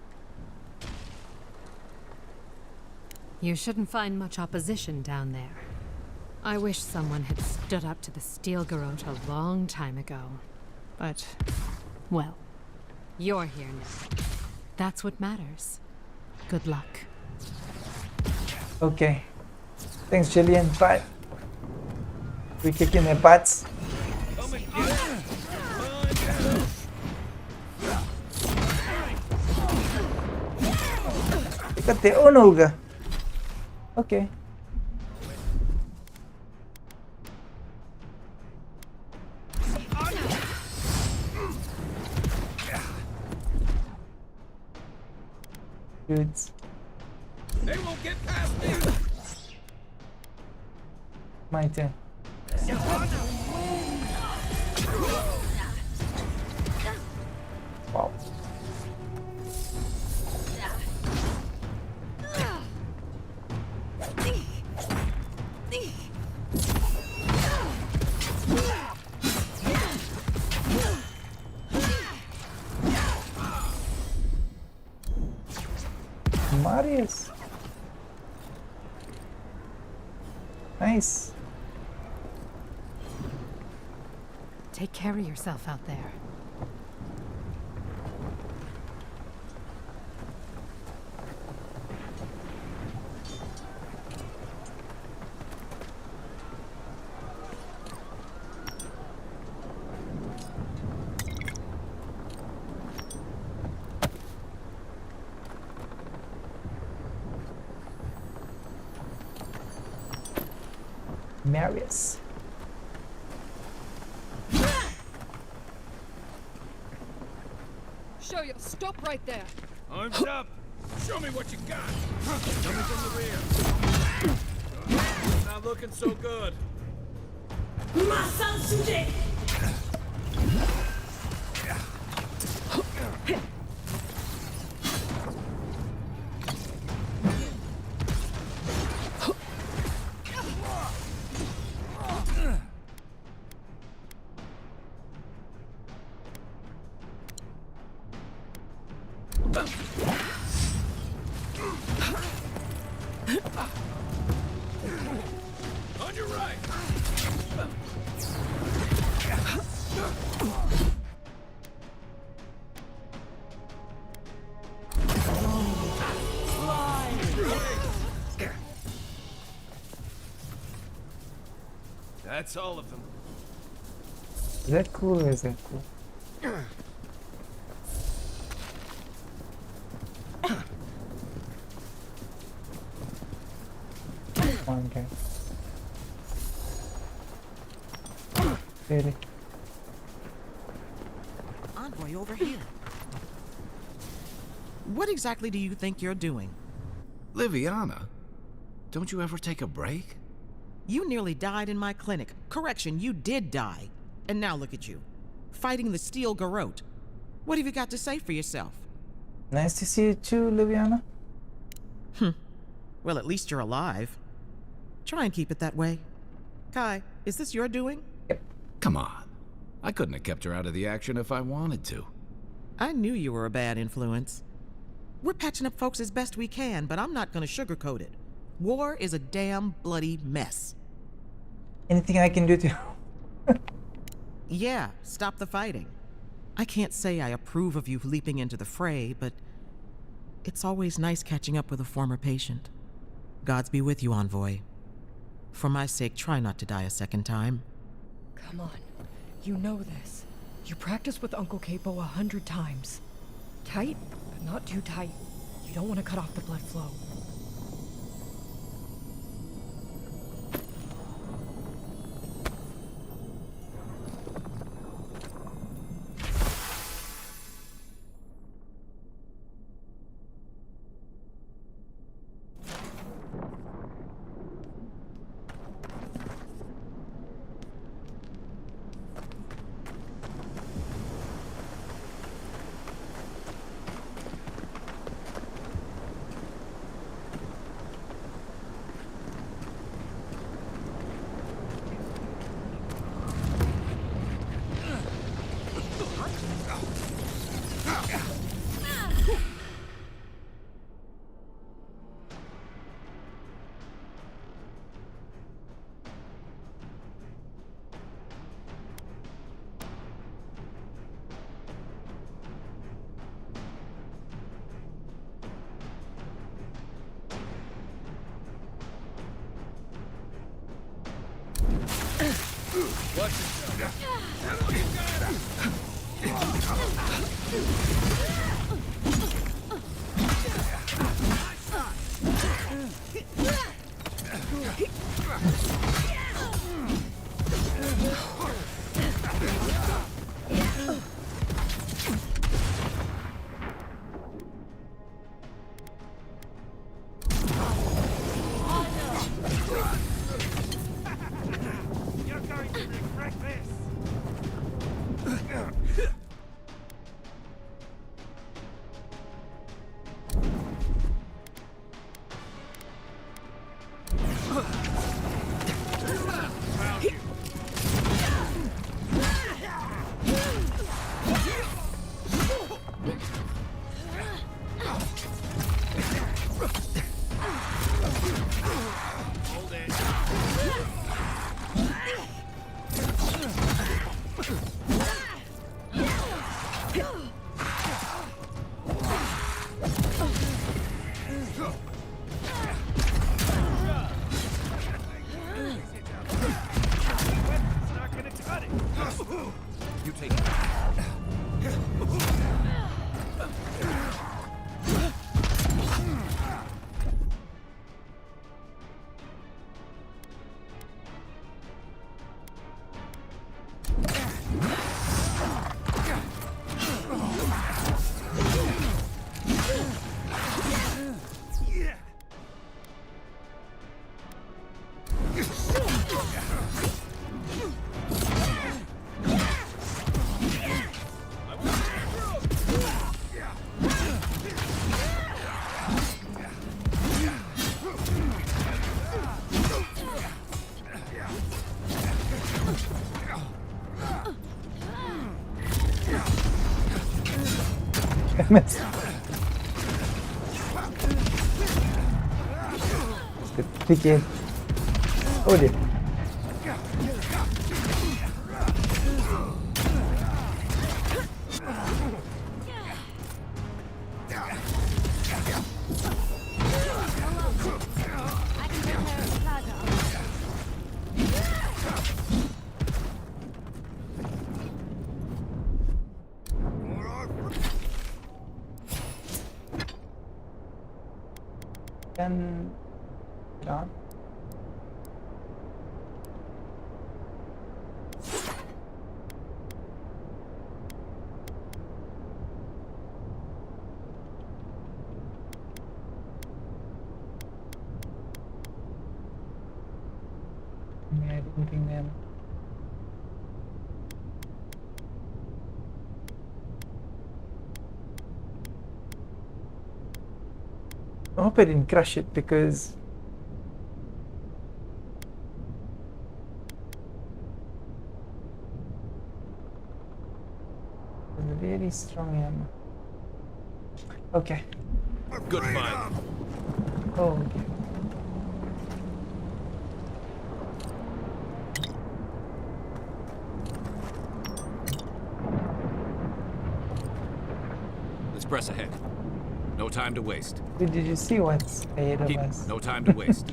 You shouldn't find much opposition down there. I wish someone had stood up to the Steel Garot a long time ago. But, well, you're here now. That's what matters. Good luck. Okay. Thanks, Jillian. Bye. We kicking their butts. They got their own ogre. Okay. Dudes. They won't get past me. My turn. Wow. Marius. Nice. Take care of yourself out there. Marius. Show you. Stop right there. Arms up. Show me what you got. Coming from the rear. Not looking so good. On your right. That's all of them. Is that cool or is that cool? Okay. Really? Envoy over here. What exactly do you think you're doing? Liviana, don't you ever take a break? You nearly died in my clinic. Correction, you did die. And now look at you. Fighting the Steel Garot. What have you got to say for yourself? Nice to see you too, Liviana. Well, at least you're alive. Try and keep it that way. Kai, is this your doing? Yep. Come on. I couldn't have kept her out of the action if I wanted to. I knew you were a bad influence. We're patching up folks as best we can, but I'm not gonna sugarcoat it. War is a damn bloody mess. Anything I can do to... Yeah, stop the fighting. I can't say I approve of you leaping into the fray, but it's always nice catching up with a former patient. Gods be with you, Envoy. For my sake, try not to die a second time. Come on. You know this. You practiced with Uncle Capo 100 times. Tight, but not too tight. You don't want to cut off the blood flow. You take it. Missed. Pick it. Oh dear. John? I didn't think them. I hope I didn't crush it because it's a very strong ammo. Okay. Good fight. Oh, okay. Let's press ahead. No time to waste. Did you see what's ahead of us? No time to waste.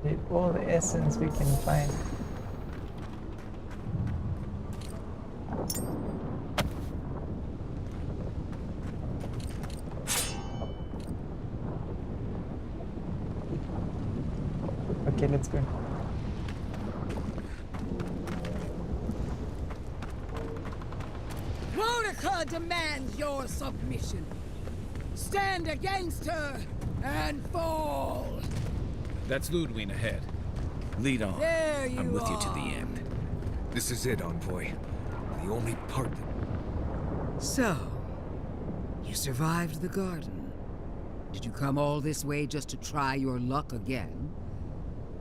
Did all the essence we can find. Okay, let's go. Monica demands your submission. Stand against her and fall. That's Ludwig ahead. Lead on. There you I'm with you to are. the end. This is it, Envoy. The only part that... So, you survived the garden. Did you come all this way just to try your luck again?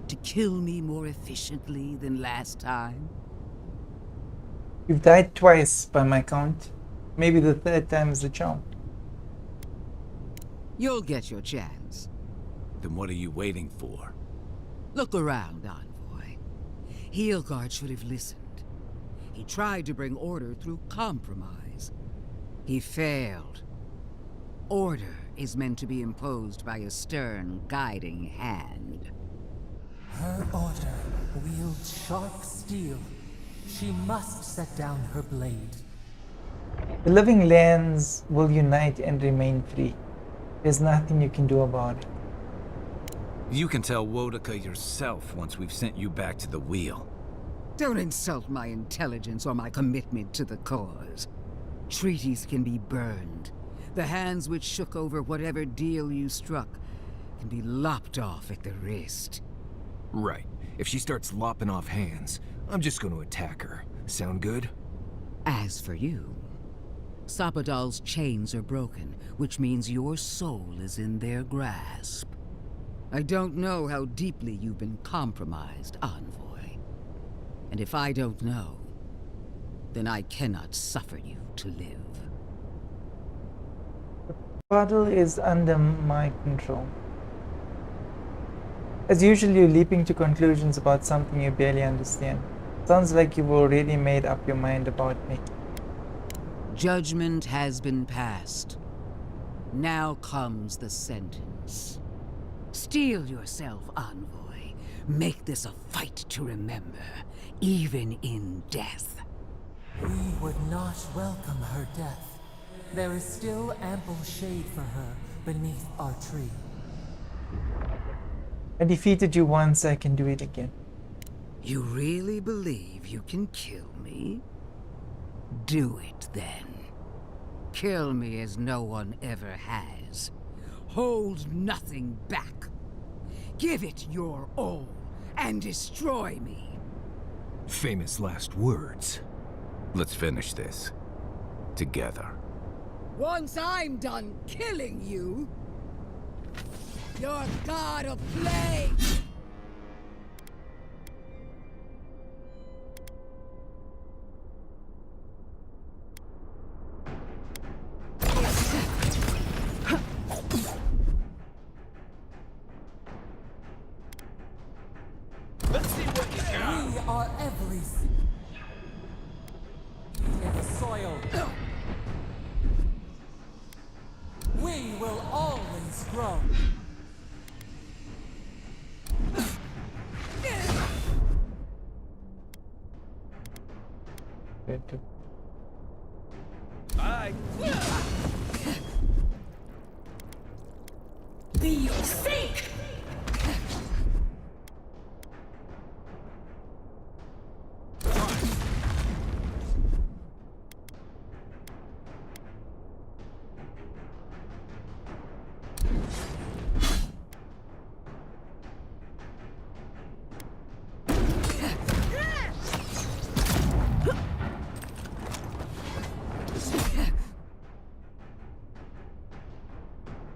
To kill me more efficiently than last time? You've died twice by my count. Maybe the third time is the charm. You'll get your chance. Then what are you waiting for? Look around, Envoy. Heelguard should have listened. He tried to bring order through compromise. He failed. Order is meant to be imposed by a stern, guiding hand. Her order wields sharp steel. She must set down her blade. The living lands will unite and remain free. There's nothing you can do about it. You can tell Wodaka yourself once we've sent you back to the wheel. Don't insult my intelligence or my commitment to the cause. Treaties can be burned. The hands which shook over whatever deal you struck can be lopped off at the wrist. Right. If she starts lopping off hands, I'm just going to attack her. Sound good? As for you, Sapadal's chains are broken, which means your soul is in their grasp. I don't know how deeply you've been compromised, Envoy. And if I don't know, then I cannot suffer you to live. The puddle is under my control. As usual, you're leaping to conclusions about something you barely understand. Sounds like you've already made up your mind about me. Judgment has been passed. Now comes the sentence. Steel yourself, Envoy. Make this a fight to remember, even in death. We would not welcome her death. There is still ample shade for her beneath our tree. I defeated you once, I can do it again. You really believe you can kill me? Do it then. Kill me as no one ever has. Hold nothing back. Give it your all and destroy me. Famous last words. Let's finish this. Together. Once I'm done killing you, your god of plague! We are everything. In the soil. We will always grow. Bye. Be your sink!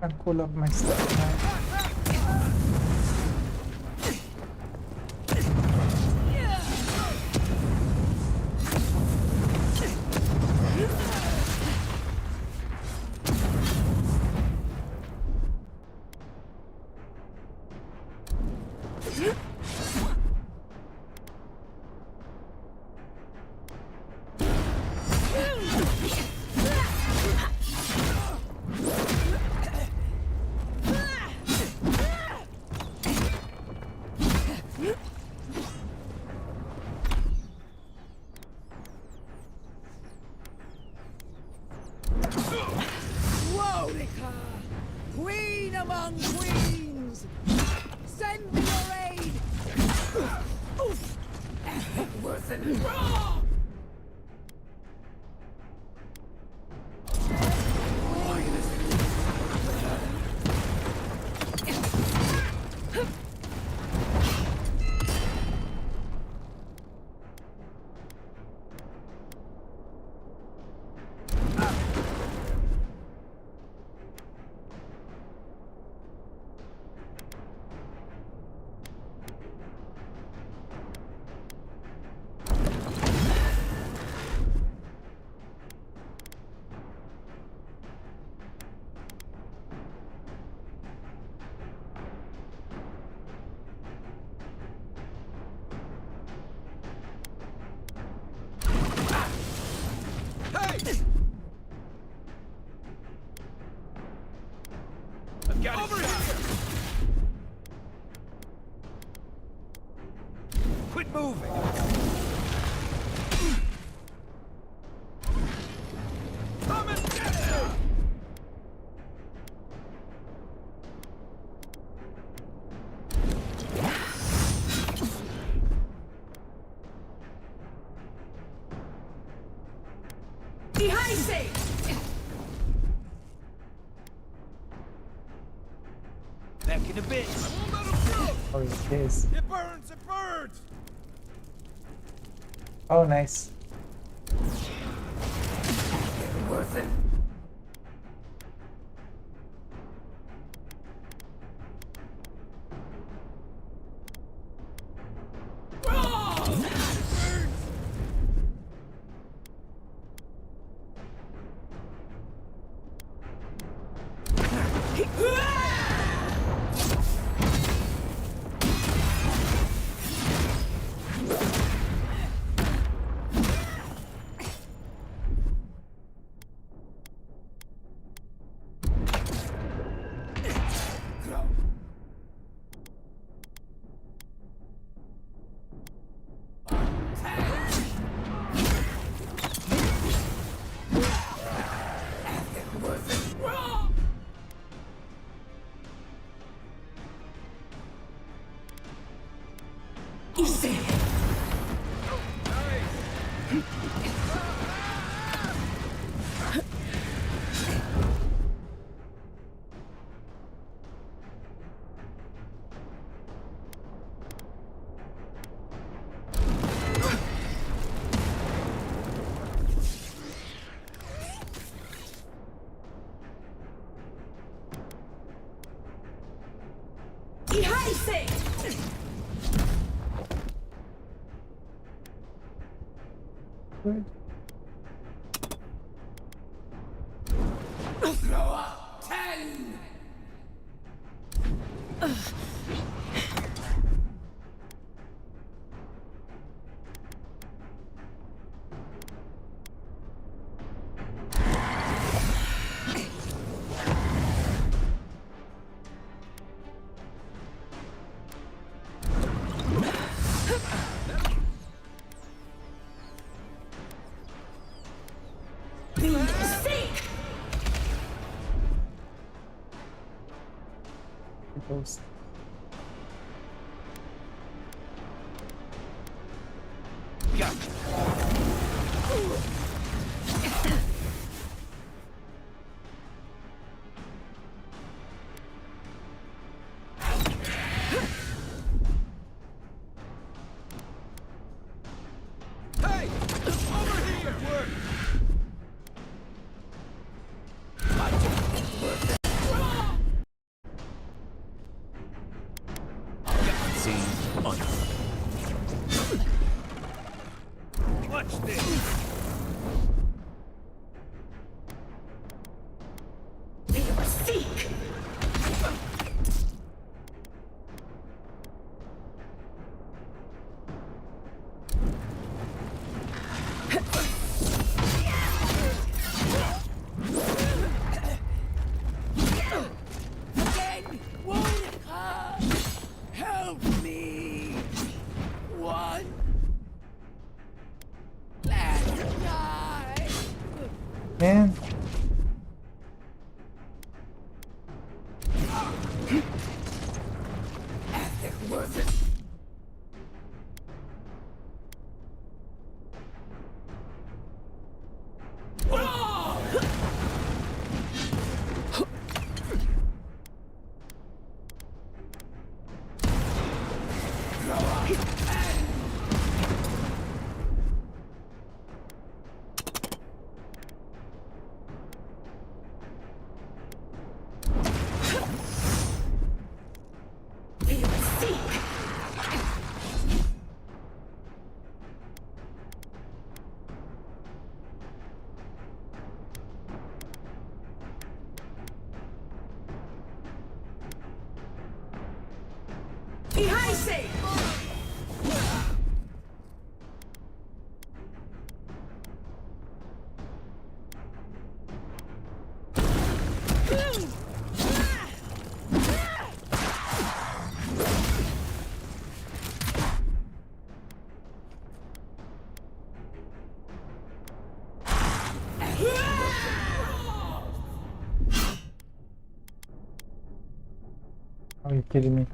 Can't pull up my stuff now. Wodaka, queen among queens, send me your aid. Worth it. Back in a bit. Oh, yes. It burns! It burns! Oh, nice. Worth it. Good. Throw up 10. Post. Hey! Over here! Work! Watch this! Seek. Again, won't help me. One. Let's die. Man. Worth it. Are you kidding me?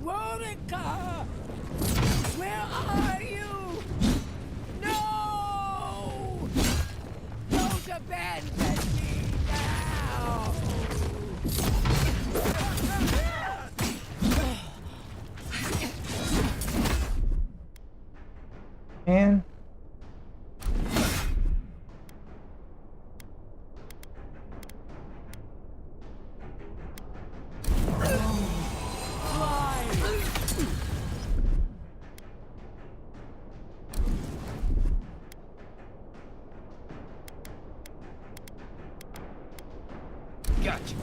Monica! Where are you? No! Don't abandon me now! And Gotcha.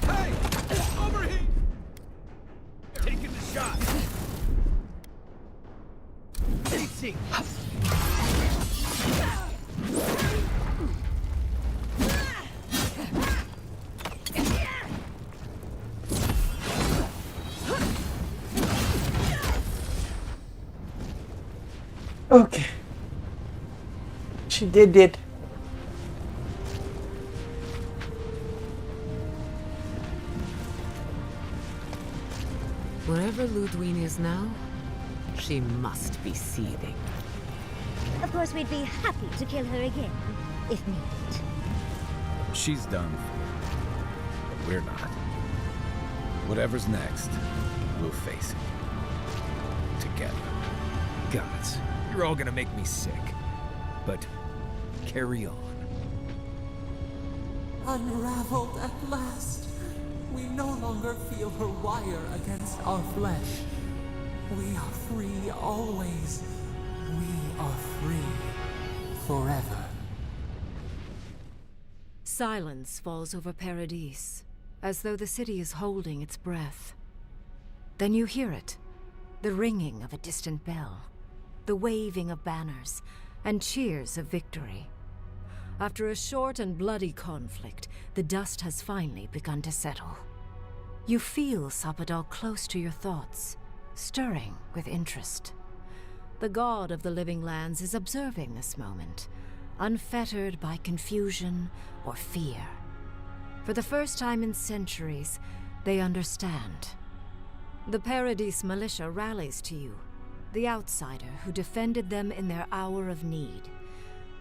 Hey! Over here! Taking the shot. Facing. okay, she did it. Wherever Ludwine is now, she must be seething. Of course, we'd be happy to kill her again, if needed. She's done. But we're not. Whatever's next, we'll face it. Together. Gods, you're all gonna make me sick. But carry on. Unraveled at last. We no longer feel her wire against our flesh. We are free always. We are free forever. Silence falls over Paradise, as though the city is holding its breath. Then you hear it, the ringing of a distant bell, the waving of banners, and cheers of victory. After a short and bloody conflict, the dust has finally begun to settle. You feel Sappadal close to your thoughts, stirring with interest. The god of the living lands is observing this moment, unfettered by confusion or fear. For the first time in centuries, they understand. The Paradise militia rallies to you, the outsider who defended them in their hour of need.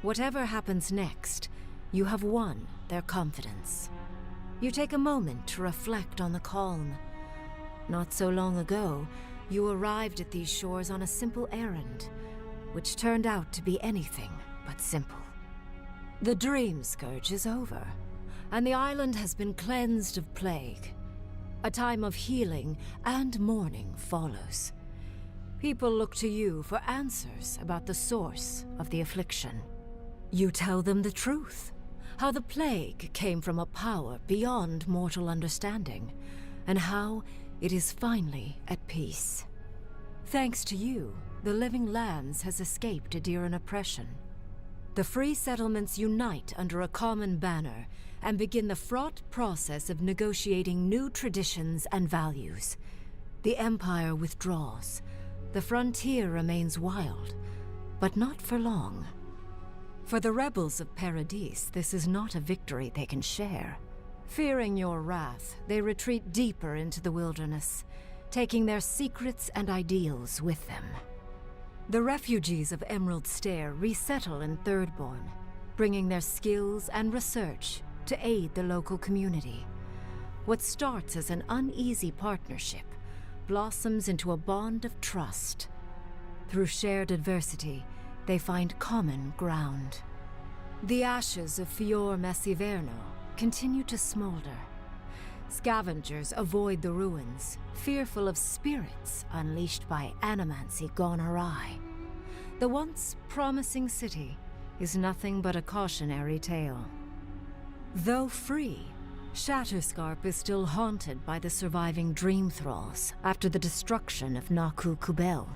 Whatever happens next, you have won their confidence. You take a moment to reflect on the calm. Not so long ago, you arrived at these shores on a simple errand, which turned out to be anything but simple. The Dream Scourge is over, and the island has been cleansed of plague. A time of healing and mourning follows. People look to you for answers about the source of the affliction. You tell them the truth, how the plague came from a power beyond mortal understanding, and how it is finally at peace. Thanks to you, the Living Lands has escaped Adiran oppression. The free settlements unite under a common banner and begin the fraught process of negotiating new traditions and values. The Empire withdraws. The frontier remains wild, but not for long. For the rebels of Paradise, this is not a victory they can share. Fearing your wrath, they retreat deeper into the wilderness, taking their secrets and ideals with them. The refugees of Emerald Stair resettle in Thirdborn, bringing their skills and research to aid the local community. What starts as an uneasy partnership blossoms into a bond of trust. Through shared adversity, they find common ground. The ashes of Fior Messiverno continue to smolder. Scavengers avoid the ruins, fearful of spirits unleashed by animancy gone awry. The once promising city is nothing but a cautionary tale. Though free, Shatterscarp is still haunted by the surviving dream thralls after the destruction of Naku Kubel.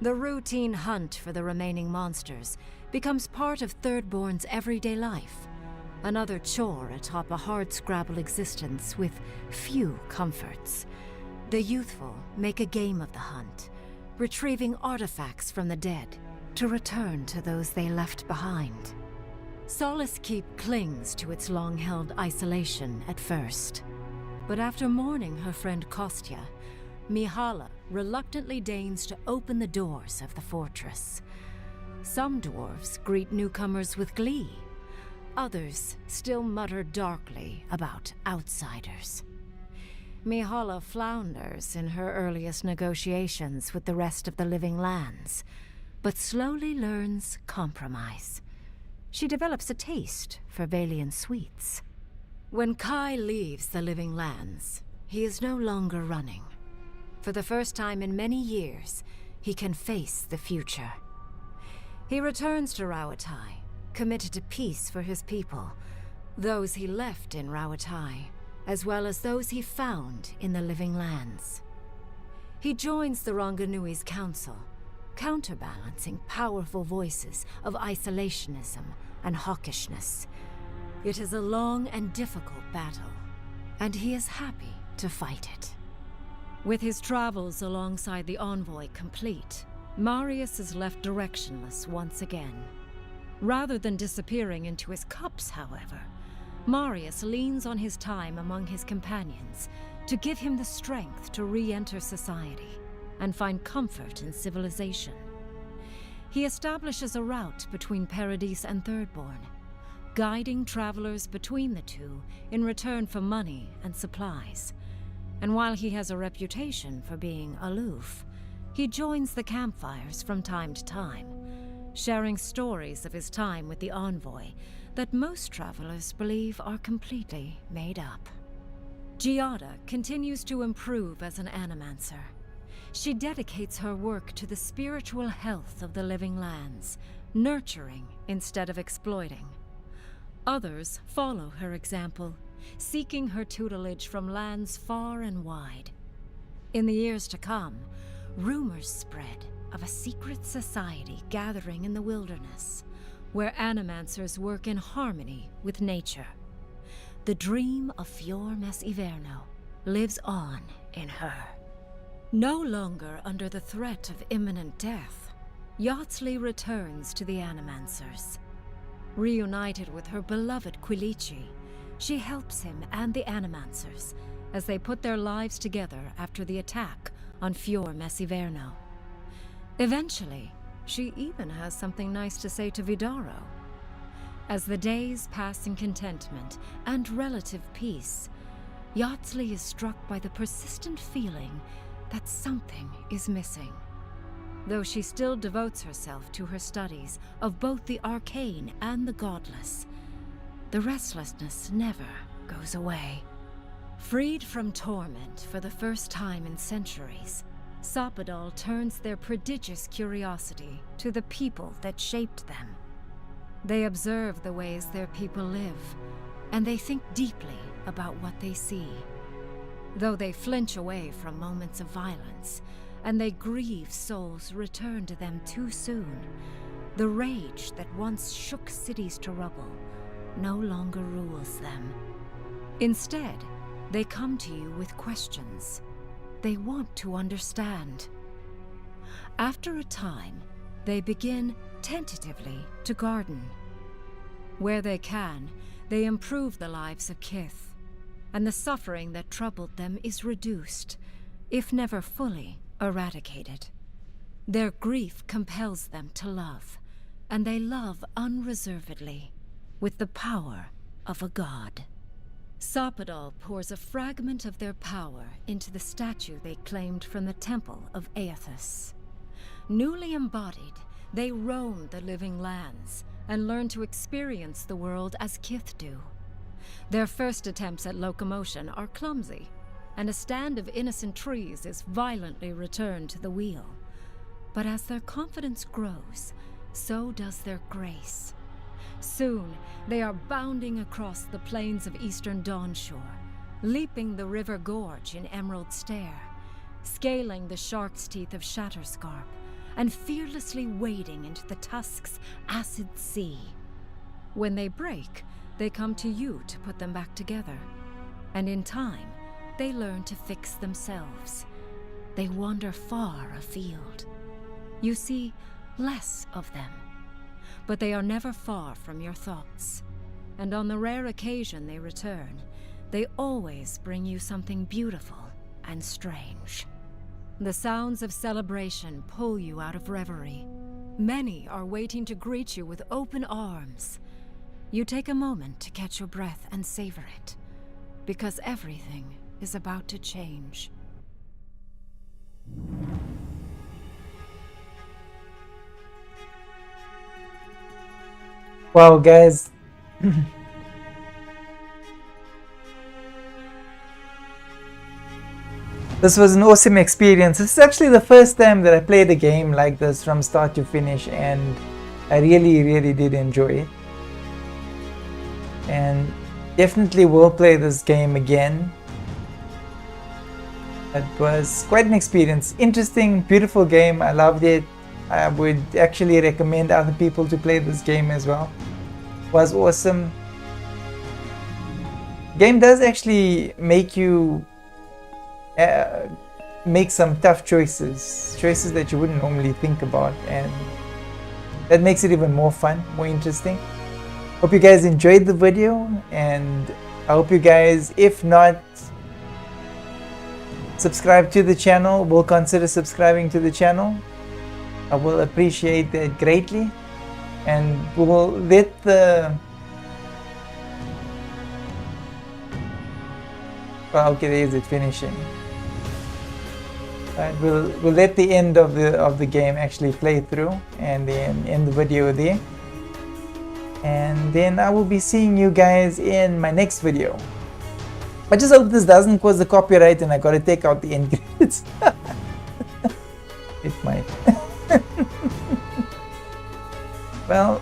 The routine hunt for the remaining monsters becomes part of Thirdborn's everyday life, another chore atop a hardscrabble existence with few comforts. The youthful make a game of the hunt, retrieving artifacts from the dead to return to those they left behind. Solace Keep clings to its long-held isolation at first, but after mourning her friend Kostya, Mihala reluctantly deigns to open the doors of the fortress. Some dwarves greet newcomers with glee. Others still mutter darkly about outsiders. Mihala flounders in her earliest negotiations with the rest of the living lands, but slowly learns compromise. She develops a taste for Valian sweets. When Kai leaves the living lands, he is no longer running. For the first time in many years, he can face the future. He returns to Rauatai, committed to peace for his people, those he left in Rauatai, as well as those he found in the living lands. He joins the Ranganui's council, counterbalancing powerful voices of isolationism and hawkishness. It is a long and difficult battle, and he is happy to fight it. With his travels alongside the envoy complete, Marius is left directionless once again. Rather than disappearing into his cups, however, Marius leans on his time among his companions to give him the strength to re-enter society and find comfort in civilization. He establishes a route between Paradise and Thirdborn, guiding travelers between the two in return for money and supplies. And while he has a reputation for being aloof, he joins the campfires from time to time, sharing stories of his time with the envoy that most travelers believe are completely made up. Giada continues to improve as an animancer. She dedicates her work to the spiritual health of the living lands, nurturing instead of exploiting. Others follow her example, seeking her tutelage from lands far and wide. In the years to come, rumors spread of a secret society gathering in the wilderness, where animancers work in harmony with nature. The dream of Fior Mes Iverno lives on in her. No longer under the threat of imminent death, Yatsley returns to the Animancers. Reunited with her beloved Quilici, she helps him and the Animancers as they put their lives together after the attack on Fior Mes Iverno. Eventually, she even has something nice to say to Vidaro. As the days pass in contentment and relative peace, Yatsley is struck by the persistent feeling that something is missing. Though she still devotes herself to her studies of both the arcane and the godless, the restlessness never goes away. Freed from torment for the first time in centuries, Sapadal turns their prodigious curiosity to the people that shaped them. They observe the ways their people live, and they think deeply about what they see. Though they flinch away from moments of violence, and they grieve souls returned to them too soon, the rage that once shook cities to rubble no longer rules them. Instead, they come to you with questions. They want to understand. After a time, they begin tentatively to garden. Where they can, they improve the lives of Kith, and the suffering that troubled them is reduced, if never fully eradicated. Their grief compels them to love, and they love unreservedly, with the power of a god. Sapadal pours a fragment of their power into the statue they claimed from the temple of Aethys. Newly embodied, they roam the living lands and learn to experience the world as Kith do. Their first attempts at locomotion are clumsy, and a stand of innocent trees is violently returned to the wheel. But as their confidence grows, so does their grace. Soon, they are bounding across the plains of eastern Dawnshore, leaping the river gorge in Emerald Stair, scaling the shark's teeth of Shatterscarp, and fearlessly wading into the Tusk's acid sea. When they break, they come to you to put them back together. And in time, they learn to fix themselves. They wander far afield. You see less of them, but they are never far from your thoughts. And on the rare occasion they return, they always bring you something beautiful and strange. The sounds of celebration pull you out of reverie. Many are waiting to greet you with open arms. You take a moment to catch your breath and savor it, because everything is about to change. Wow, guys. This was an awesome experience. This is actually the first time that I played a game like this from start to finish, and I really did enjoy it. And definitely will play this game again. It was quite an experience. Interesting, beautiful game. I loved it. I would actually recommend other people to play this game as well. It was awesome. Game does actually make you make some tough choices that you wouldn't normally think about, and that makes it even more fun, more interesting. Hope you guys enjoyed the video, and I hope you guys, if not subscribe to the channel, will consider subscribing to the channel. I will appreciate that greatly, and we will let the okay, there is it finishing. Right, we'll let the end of the game actually play through, and then end the video there. And then I will be seeing you guys in my next video. I just hope this doesn't cause the copyright and I gotta take out the end credits. It might. Well,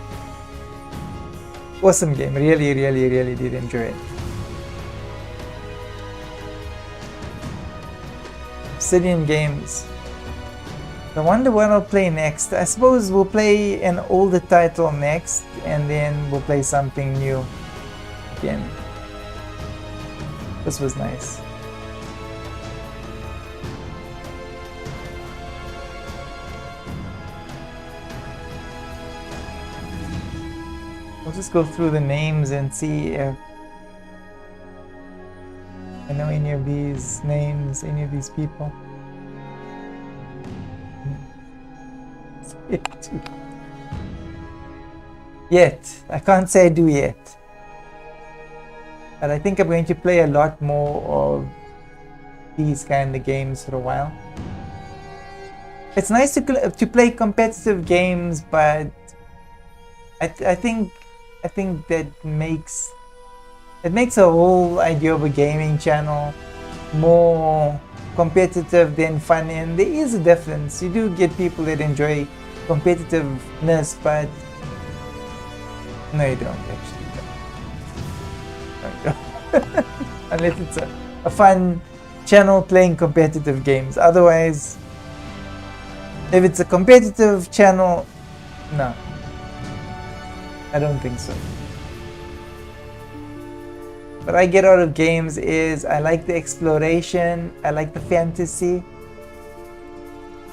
awesome game. Really did enjoy it. Obsidian Games. I wonder what I'll play next. I suppose we'll play an older title next, and then we'll play something new again. This was nice. I'll just go through the names and see if I know any of these names, any of these people. Yet. I can't say I do yet. But I think I'm going to play a lot more of these kind of games for a while. It's nice to play competitive games, but I think that makes a whole idea of a gaming channel more competitive than fun, and there is a difference. You do get people that enjoy competitiveness, but no, you don't actually. No, you don't. Unless it's a fun channel playing competitive games. Otherwise, if it's a competitive channel, no, I don't think so. What I get out of games is I like the exploration, I like the fantasy,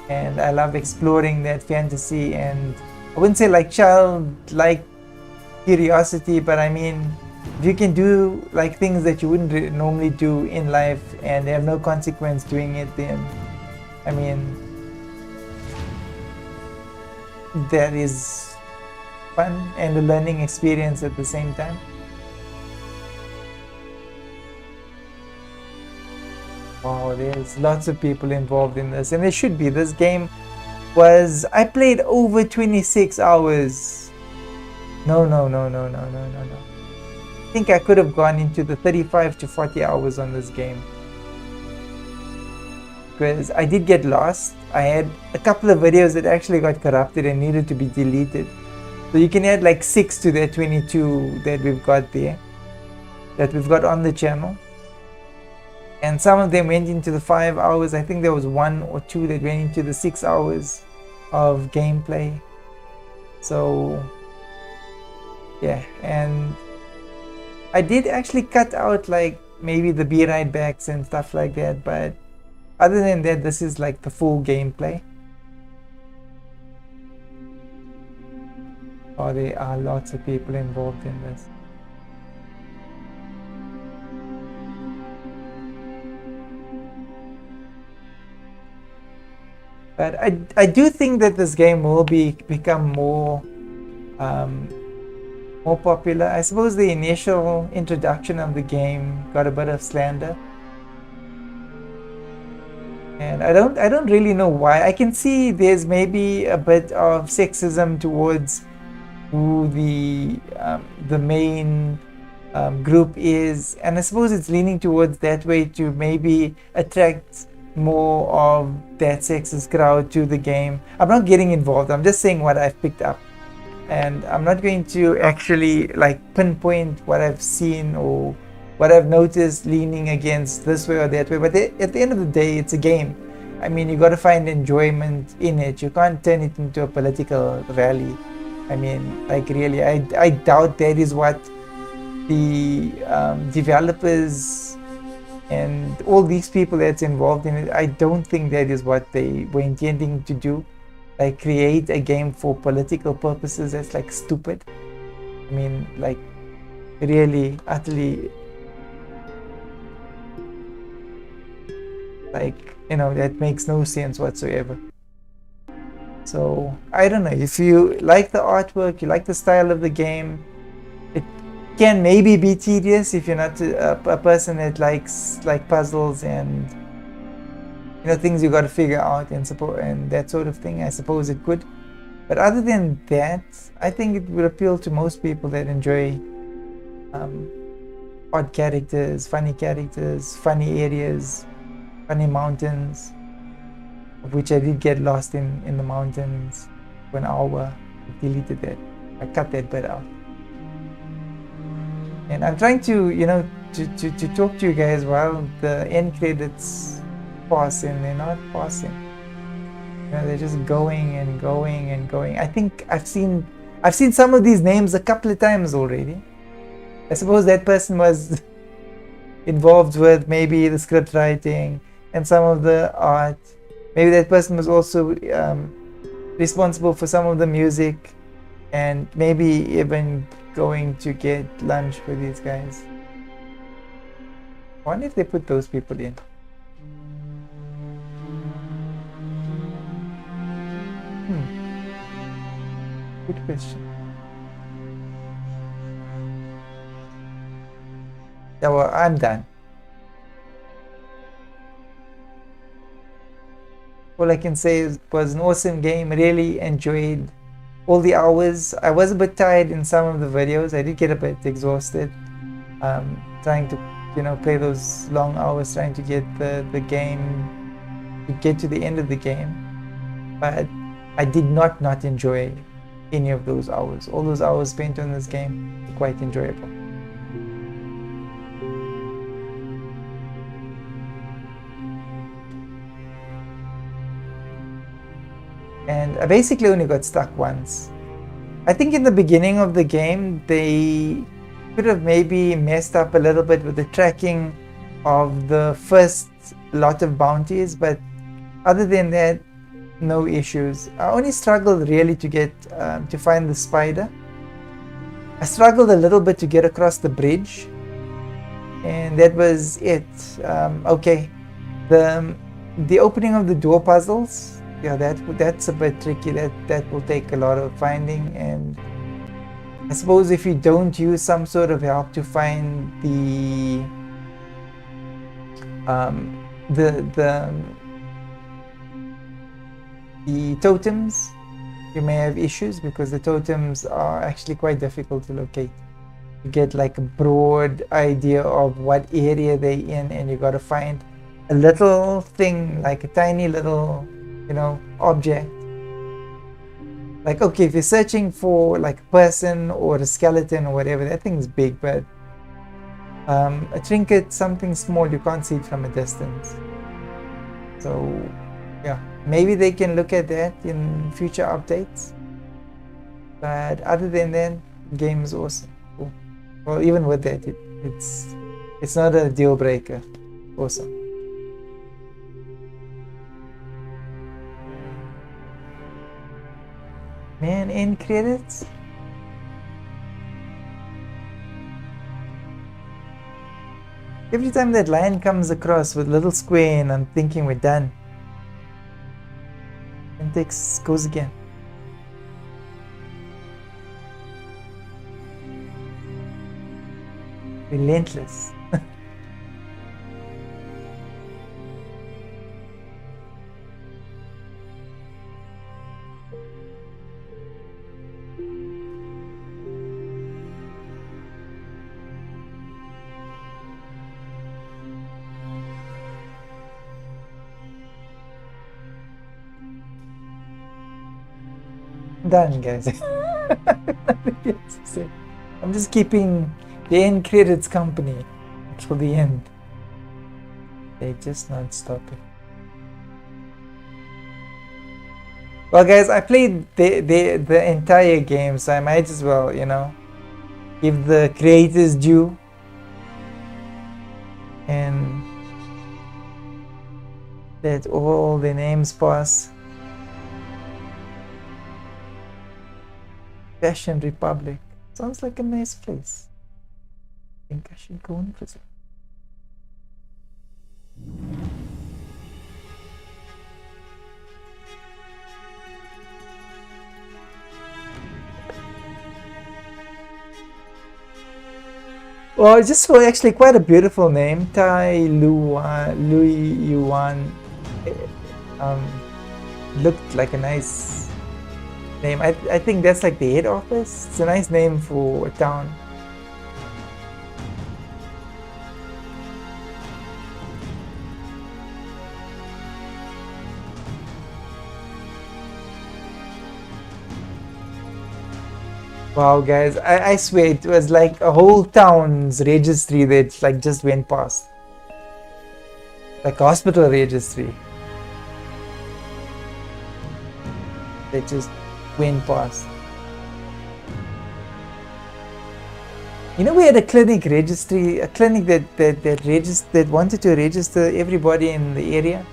and I love exploring that fantasy, and I wouldn't say like childlike curiosity, but I mean, if you can do like things that you wouldn't normally do in life and they have no consequence doing it, then I mean, that is fun and a learning experience at the same time. Wow, there's lots of people involved in this, and there should be. This game was, I played over 26 hours. No. think I could have gone into the 35 to 40 hours on this game, because I did get lost. I had a couple of videos that actually got corrupted and needed to be deleted. So you can add like 6 to that 22 that we've got there, that we've got on the channel. And some of them went into the 5 hours. I think there was 1 or 2 that went into the 6 hours of gameplay. So yeah, and I did actually cut out like maybe the B ride backs and stuff like that, but other than that, this is like the full gameplay. Oh, there are lots of people involved in this. But I do think that this game will become more more popular. I suppose the initial introduction of the game got a bit of slander, and I don't really know why. I can see there's maybe a bit of sexism towards who the main group is, and I suppose it's leaning towards that way to maybe attract more of that sexist crowd to the game. I'm not getting involved, I'm just saying what I've picked up, and I'm not going to actually like pinpoint what I've seen or what I've noticed leaning against this way or that way. But at the end of the day, it's a game. I mean, you got to find enjoyment in it. You can't turn it into a political rally. I mean, like really, I doubt that is what the developers and all these people that's involved in it, I don't think that is what they were intending to do. Like create a game for political purposes. That's like stupid. I mean, like really, utterly, like, you know, that makes no sense whatsoever. So I don't know, if you like the artwork, you like the style of the game, it can maybe be tedious if you're not a person that likes like puzzles and, you know, things you got to figure out and support and that sort of thing. I suppose it could, but other than that, I think it would appeal to most people that enjoy odd characters, funny areas, funny mountains, of which I did get lost in the mountains for an hour. I deleted that. I cut that bit out. And I'm trying to, you know, to talk to you guys while the end credits pass, and they're not passing. You know, they're just going and going and going. I think I've seen some of these names a couple of times already. I suppose that person was involved with maybe the script writing and some of the art. Maybe that person was also responsible for some of the music, and maybe even going to get lunch with these guys. I wonder if they put those people in. Good question. Yeah, well, I'm done. All I can say is it was an awesome game. Really enjoyed all the hours. I was a bit tired in some of the videos. I did get a bit exhausted trying to, you know, play those long hours, trying to get the game, to get to the end of the game. But I did not enjoy any of those hours. All those hours spent on this game were quite enjoyable. And I basically only got stuck once. I think in the beginning of the game, they could have maybe messed up a little bit with the tracking of the first lot of bounties, but other than that, no issues. I only struggled really to get to find the spider. I struggled a little bit to get across the bridge, and that was it. Okay, the opening of the door puzzles, yeah, that's a bit tricky. That will take a lot of finding, and I suppose if you don't use some sort of help to find the totems, you may have issues, because the totems are actually quite difficult to locate. You get like a broad idea of what area they're in, and you got to find a little thing, like a tiny little, you know, object. Like, okay, if you're searching for like a person or a skeleton or whatever, that thing's big, but a trinket, something small, you can't see it from a distance. So yeah, maybe they can look at that in future updates. But other than that, the game is awesome. Cool. Well, even with that, it's not a deal breaker. Awesome. Man, end credits. Every time that line comes across with little square and I'm thinking we're done, and text goes again. Relentless. Done, guys. Nothing else to say. I'm just keeping the end credits company till the end. They just not stopping. Well, guys, I played the entire game, so I might as well, you know, give the creators due. And let all the names pass. Fashion Republic. Sounds like a nice place. I think I should go and visit. Well, I just saw actually quite a beautiful name, Tai Louis Yuan. Looked like a nice name. I think that's like the head office. It's a nice name for a town. Wow, guys, I swear it was like a whole town's registry that like just went past. Like a hospital registry. That just went past. You know, we had a clinic registry, a clinic that wanted to register everybody in the area.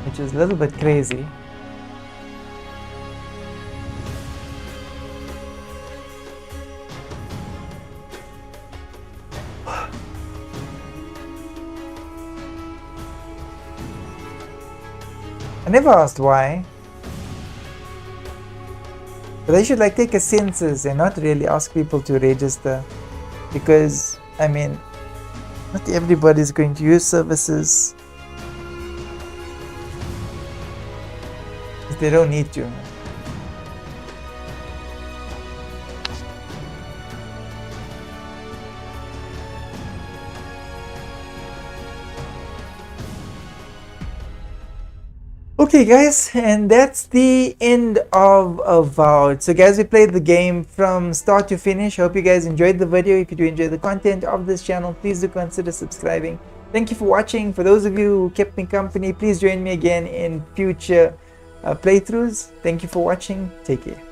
Which is a little bit crazy. I never asked why. But they should like take a census and not really ask people to register, because I mean, not everybody is going to use services. They don't need to. Okay, guys, and that's the end of Avowed. So guys, we played the game from start to finish. Hope you guys enjoyed the video. If you do enjoy the content of this channel, please do consider subscribing. Thank you for watching. For those of you who kept me company, please join me again in future playthroughs. Thank you for watching. Take care.